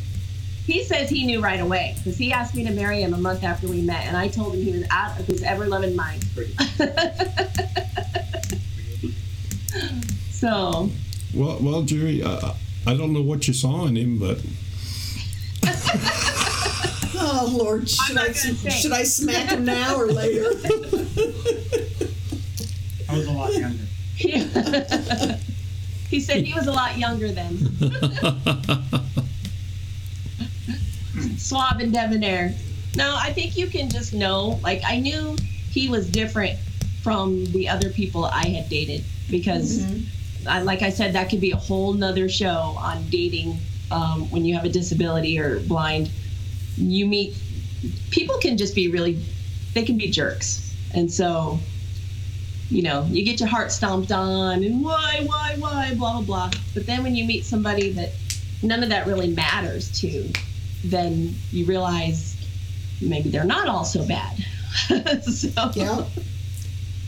He says he knew right away because he asked me to marry him a month after we met, and I told him he was out of his ever-loving mind. So. Well, Jerry, I don't know what you saw in him, but. Oh Lord, should I smack him now or later? I was a lot younger. He said he was a lot younger then. Suave and debonair. No, I think you can just know. Like, I knew he was different from the other people I had dated because, like I said, that could be a whole nother show on dating when you have a disability or blind. You meet people can just be they can be jerks, and so you get your heart stomped on and why blah blah blah. But then when you meet somebody that none of that really matters to, then you realize maybe they're not all so bad. Yeah.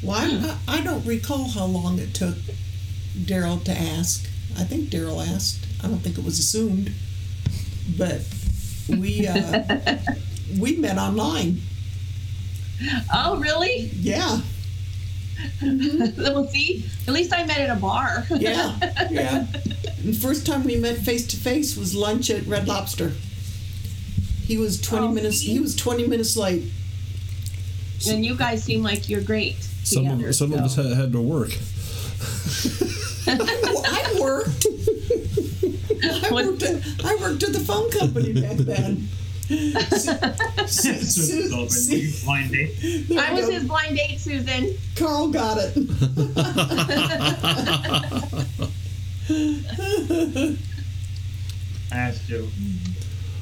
Well, I don't recall how long it took Daryl to ask. I think Daryl asked. I don't think it was assumed, but we met online. Oh, really? Yeah. Well, see, at least I met at a bar. Yeah. The first time we met face to face was lunch at Red Lobster. He was 20 minutes. He was 20 minutes late. And you guys seem like you're great. Some of us had to work. I worked. I worked at the phone company back then. Blind date. I was his blind date, Susan. Carl got it. I asked you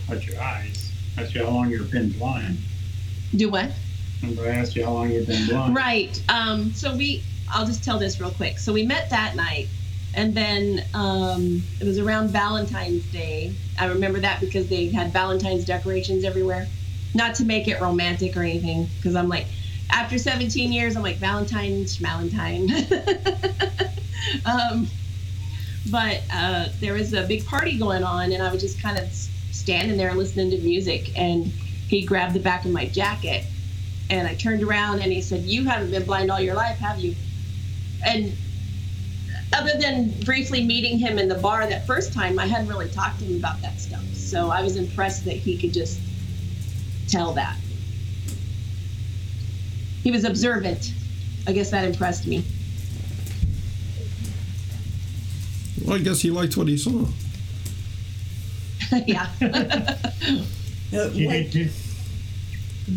about your eyes. I asked you how long you've been blind. Do what? Remember, I asked you how long you've been blind. Right. I'll just tell this real quick. So we met that night, and then it was around Valentine's Day. I remember that because they had Valentine's decorations everywhere. Not to make it romantic or anything, because I'm like, after 17 years, I'm like, Valentine. But there was a big party going on, and I was just kind of standing there listening to music, and he grabbed the back of my jacket, and I turned around, and he said, "You haven't been blind all your life, have you?" And other than briefly meeting him in the bar that first time, I hadn't really talked to him about that stuff. So I was impressed that he could just tell that. He was observant. I guess that impressed me. Well, I guess he liked what he saw. Yeah.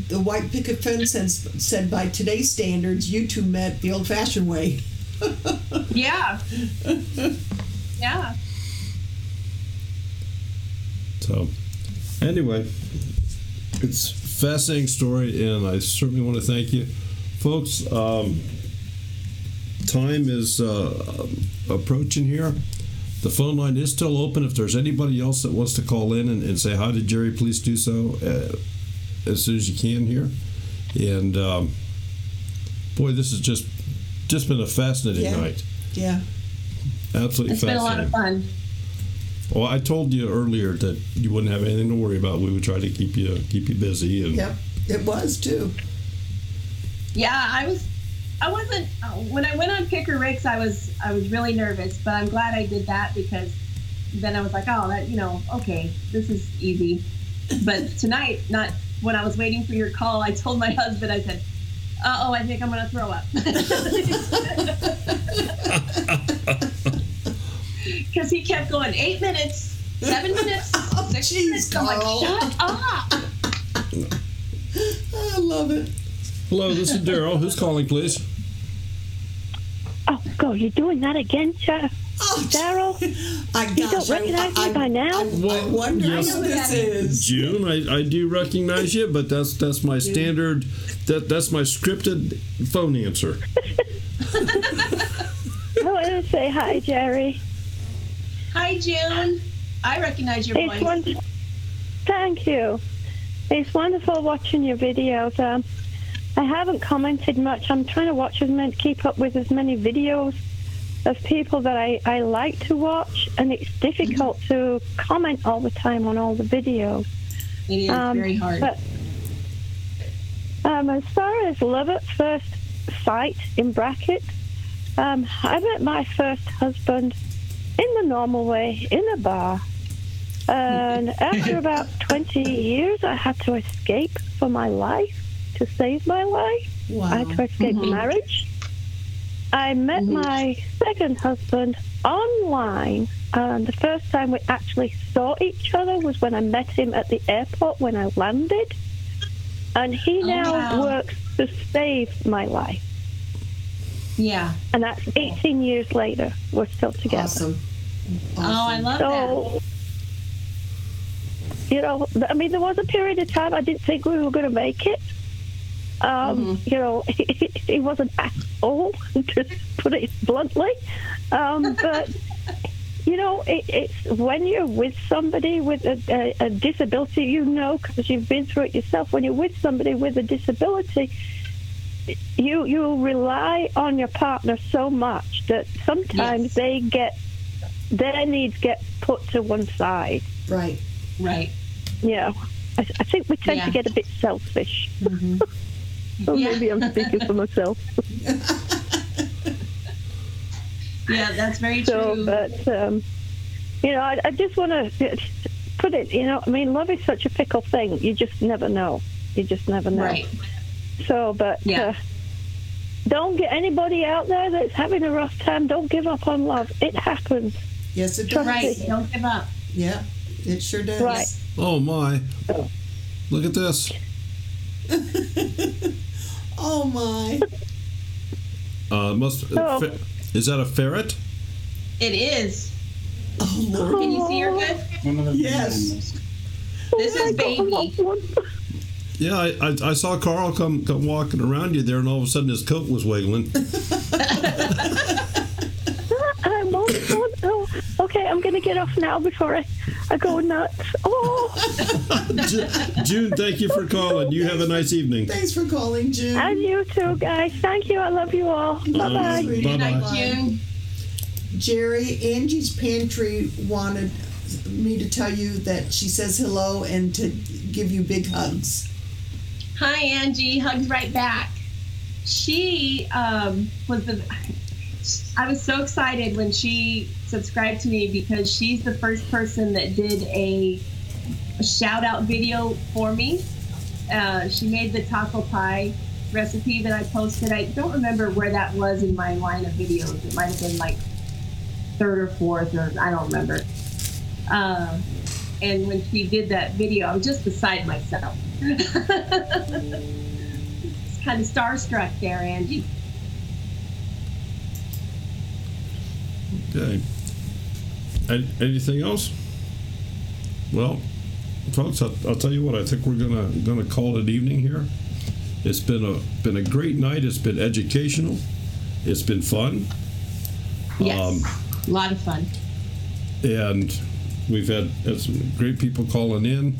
The white picket fence said, by today's standards, you two met the old-fashioned way. Yeah. Yeah. So, anyway, it's a fascinating story, and I certainly want to thank you. Folks, time is approaching here. The phone line is still open. If there's anybody else that wants to call in and say hi to Jerry, please do so as soon as you can here. And boy, this has just been a fascinating night. Yeah. Absolutely fascinating. It's been a lot of fun. Well, I told you earlier that you wouldn't have anything to worry about. We would try to keep you busy. And yep, it was too. Yeah, I wasn't. When I went on Picker Ricks, I was really nervous, but I'm glad I did that, because then I was like, oh, that, okay, this is easy. But tonight, not when I was waiting for your call, I told my husband, I said, I think I'm going to throw up. Because he kept going, 8 minutes, 7 minutes, 6 minutes. I'm like, shut up. I love it. Hello, this is Daryl. Who's calling, please? Oh, God, you're doing that again, Daryl? You don't recognize me by now? I wonder who this is. June, I do recognize you, but that's my standard, that's my scripted phone answer. I want to say hi, Jerry. Hi, June. I recognize your voice. Thank you. It's wonderful watching your videos. I haven't commented much. I'm trying to keep up with as many videos of people that I like to watch, and it's difficult to comment all the time on all the videos. It is very hard. But as far as love at first sight, in brackets, I met my first husband in the normal way, in a bar. And after about 20 years, I had to escape for my life, to save my life. Wow. I had to escape marriage. I met my second husband online, and the first time we actually saw each other was when I met him at the airport when I landed. And he now works to save my life. Yeah. And that's 18 years later. We're still together. Awesome. Oh, I love that. There was a period of time I didn't think we were going to make it. He was an asshole, to put it bluntly. But, it's when you're with somebody with a disability, because you've been through it yourself, when you're with somebody with a disability, you rely on your partner so much that sometimes their needs get put to one side. Right. Yeah. I think we tend to get a bit selfish. Or maybe I'm speaking for myself. Yeah, that's very true. But, I just want to put it, love is such a fickle thing. You just never know. Right. So, don't get anybody out there that's having a rough time. Don't give up on love. It happens. Yes, it does. Right. Don't give up. Yeah, it sure does. Right. Oh, my. Look at this. Oh my. Is that a ferret? It is. Oh Lord. Can you see her good? Yes. This is baby. Yeah, I saw Carl come walking around you there, and all of a sudden his coat was wiggling. Okay, I'm going to get off now before I go nuts. Oh. June, thank you for calling. You have a nice evening. Thanks for calling, June. And you too, guys. Thank you. I love you all. Bye-bye. Good night, June. Jerry, Angie's Pantry wanted me to tell you that she says hello and to give you big hugs. Hi, Angie. Hugs right back. She I was so excited when she subscribed to me because she's the first person that did a shout out video for me. She made the taco pie recipe that I posted. I don't remember where that was in my line of videos. It might have been like third or fourth, or I don't remember. And when she did that video, I was just beside myself. It's kind of starstruck there, Angie. Okay. Anything else? Well, folks, I'll tell you what. I think we're gonna call it evening here. It's been a great night. It's been educational. It's been fun. Yes, a lot of fun. And we've had some great people calling in.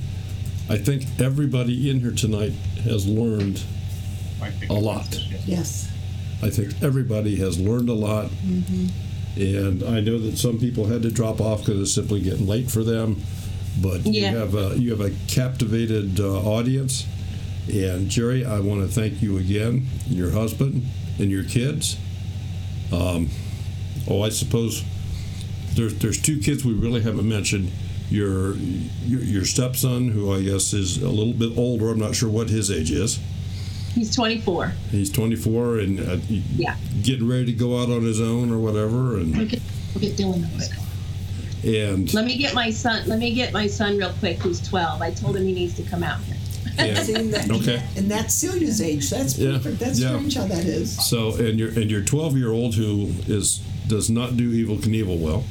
I think everybody in here tonight has learned a lot. Yes. I think everybody has learned a lot. Mm-hmm. And I know that some people had to drop off because it's simply getting late for them. But you have a captivated audience. And Jerry, I want to thank you again, and your husband, and your kids. I suppose there's two kids we really haven't mentioned. Your stepson, who I guess is a little bit older. I'm not sure what his age is. He's 24. He's 24 and getting ready to go out on his own or whatever. And we'll get Dylan. And let me get my son real quick, who's 12. I told him he needs to come out here. Okay. And that's Celia's age. That's perfect. That's strange how that is. So and your 12-year-old who does not do Evel Knievel well.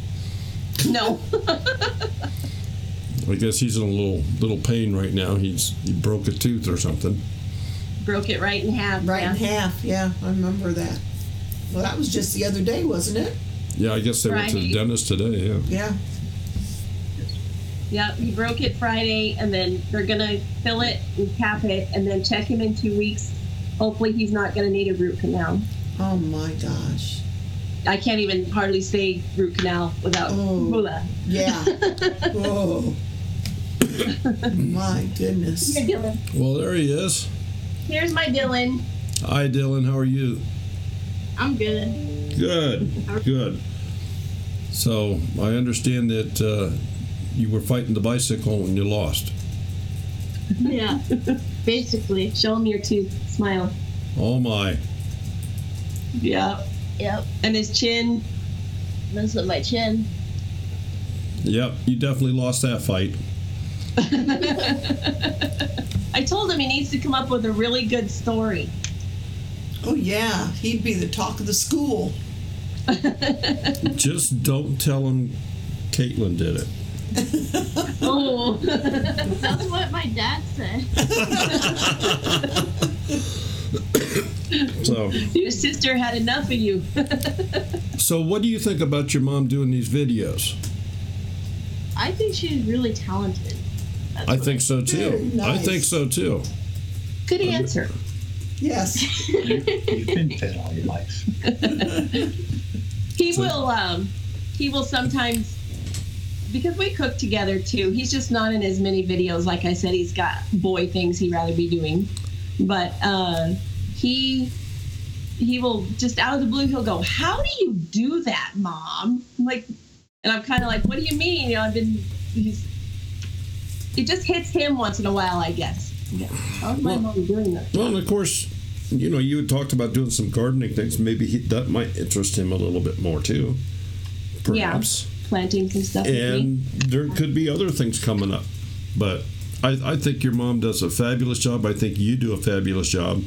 No. I guess he's in a little pain right now. He broke a tooth or something. Broke it right in half. Right in half. Yeah, I remember that. Well, that was just the other day, wasn't it? Yeah, I guess they went to the dentist today. Yeah. Yeah. Yeah, he broke it Friday, and then they're gonna fill it and cap it, and then check him in 2 weeks. Hopefully, he's not gonna need a root canal. Oh my gosh! I can't even hardly say root canal without hula. Yeah. Whoa. My goodness. Here, Dylan. Well, there he is. Here's my Dylan. Hi, Dylan. How are you? I'm good. Good. So I understand that you were fighting the bicycle and you lost. Yeah. Basically. Show him your tooth. Smile. Oh my. Yeah. Yep. And his chin. Messed up my chin. Yep. You definitely lost that fight. I told him he needs to come up with a really good story. Oh yeah, he'd be the talk of the school. Just don't tell him Caitlin did it. Oh. That's what my dad said. So your sister had enough of you. So what do you think about your mom doing these videos? I think she's really talented. I think so too. Nice. I think so too. Good answer. Yes. You've been fed all your life. He will sometimes, because we cook together too. He's just not in as many videos. Like I said, he's got boy things he'd rather be doing. But he will just out of the blue, he'll go, "How do you do that, Mom?" And I'm kind of like, "What do you mean?" You know, it just hits him once in a while, I guess. Yeah. How's my mom doing that? Well, and of course, you had talked about doing some gardening things. Maybe that might interest him a little bit more too. Perhaps. Yeah, planting some stuff. And there could be other things coming up. But I think your mom does a fabulous job. I think you do a fabulous job.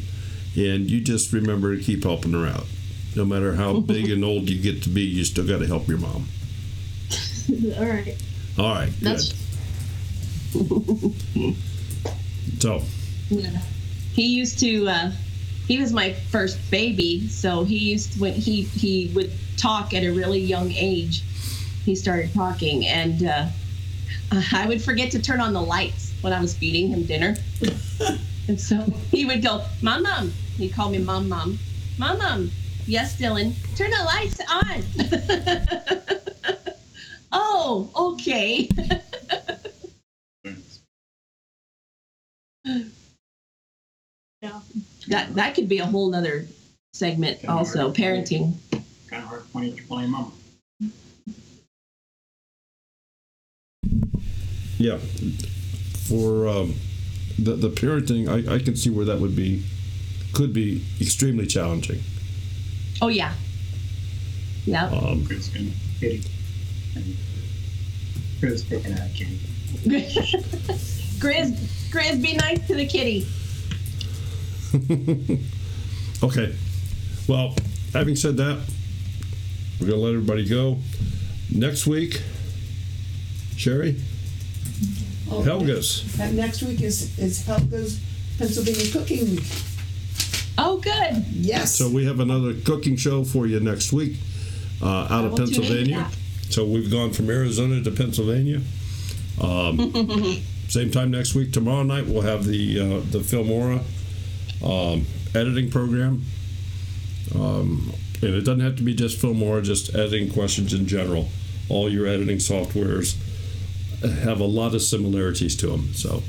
And you just remember to keep helping her out. No matter how big and old you get to be, you still got to help your mom. All right. All right, good. So. Yeah. He used to, he was my first baby, so when he would talk at a really young age. He started talking, and I would forget to turn on the lights when I was feeding him dinner. And so he would go, Mom, Mom. He'd call me Mom, Mom. Mom, Mom. Yes, Dylan. Turn the lights on. Oh, okay. Yeah. That could be a whole nother segment also, parenting. Kind of hard to explain mom. Yeah. For the parenting, I can see where that could be extremely challenging. Oh, yeah. Yeah. Chris and Kitty. And Chris picking out Kitty. Grizz, be nice to the kitty. Okay. Well, having said that, we're going to let everybody go. Next week, Sherry? Helga's. Next week is Helga's Pennsylvania Cooking Week. Oh, good. Yes. So we have another cooking show for you next week out of Pennsylvania. So we've gone from Arizona to Pennsylvania. Same time next week. Tomorrow night we'll have the Filmora editing program. And it doesn't have to be just Filmora, just editing questions in general. All your editing softwares have a lot of similarities to them. So,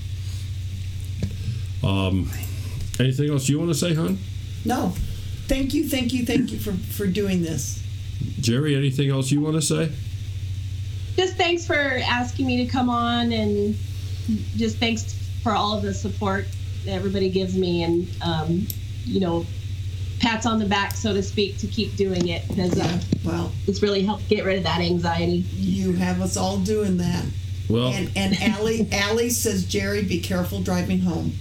anything else you want to say, hon? No. Thank you for doing this. Jerry, anything else you want to say? Just thanks for asking me to come on, and just thanks for all of the support that everybody gives me, and pats on the back, so to speak, to keep doing it, because it's really helped get rid of that anxiety. You have us all doing that. Well, and Allie says, Jerry, be careful driving home.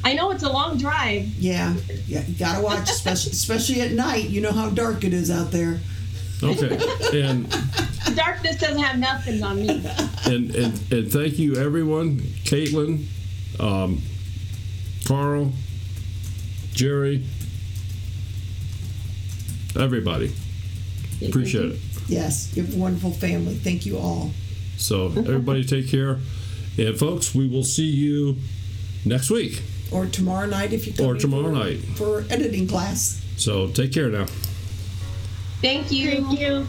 I know it's a long drive. Yeah, you gotta watch, especially at night. You know how dark it is out there. Okay, and darkness doesn't have nothing on me. And thank you, everyone. Caitlin, Carl, Jerry, everybody. Appreciate it. Yes, you have a wonderful family. Thank you all. So everybody take care. And folks, we will see you next week. Or tomorrow night if you come. Or tomorrow night. For editing class. So take care now. Thank you. Thank you.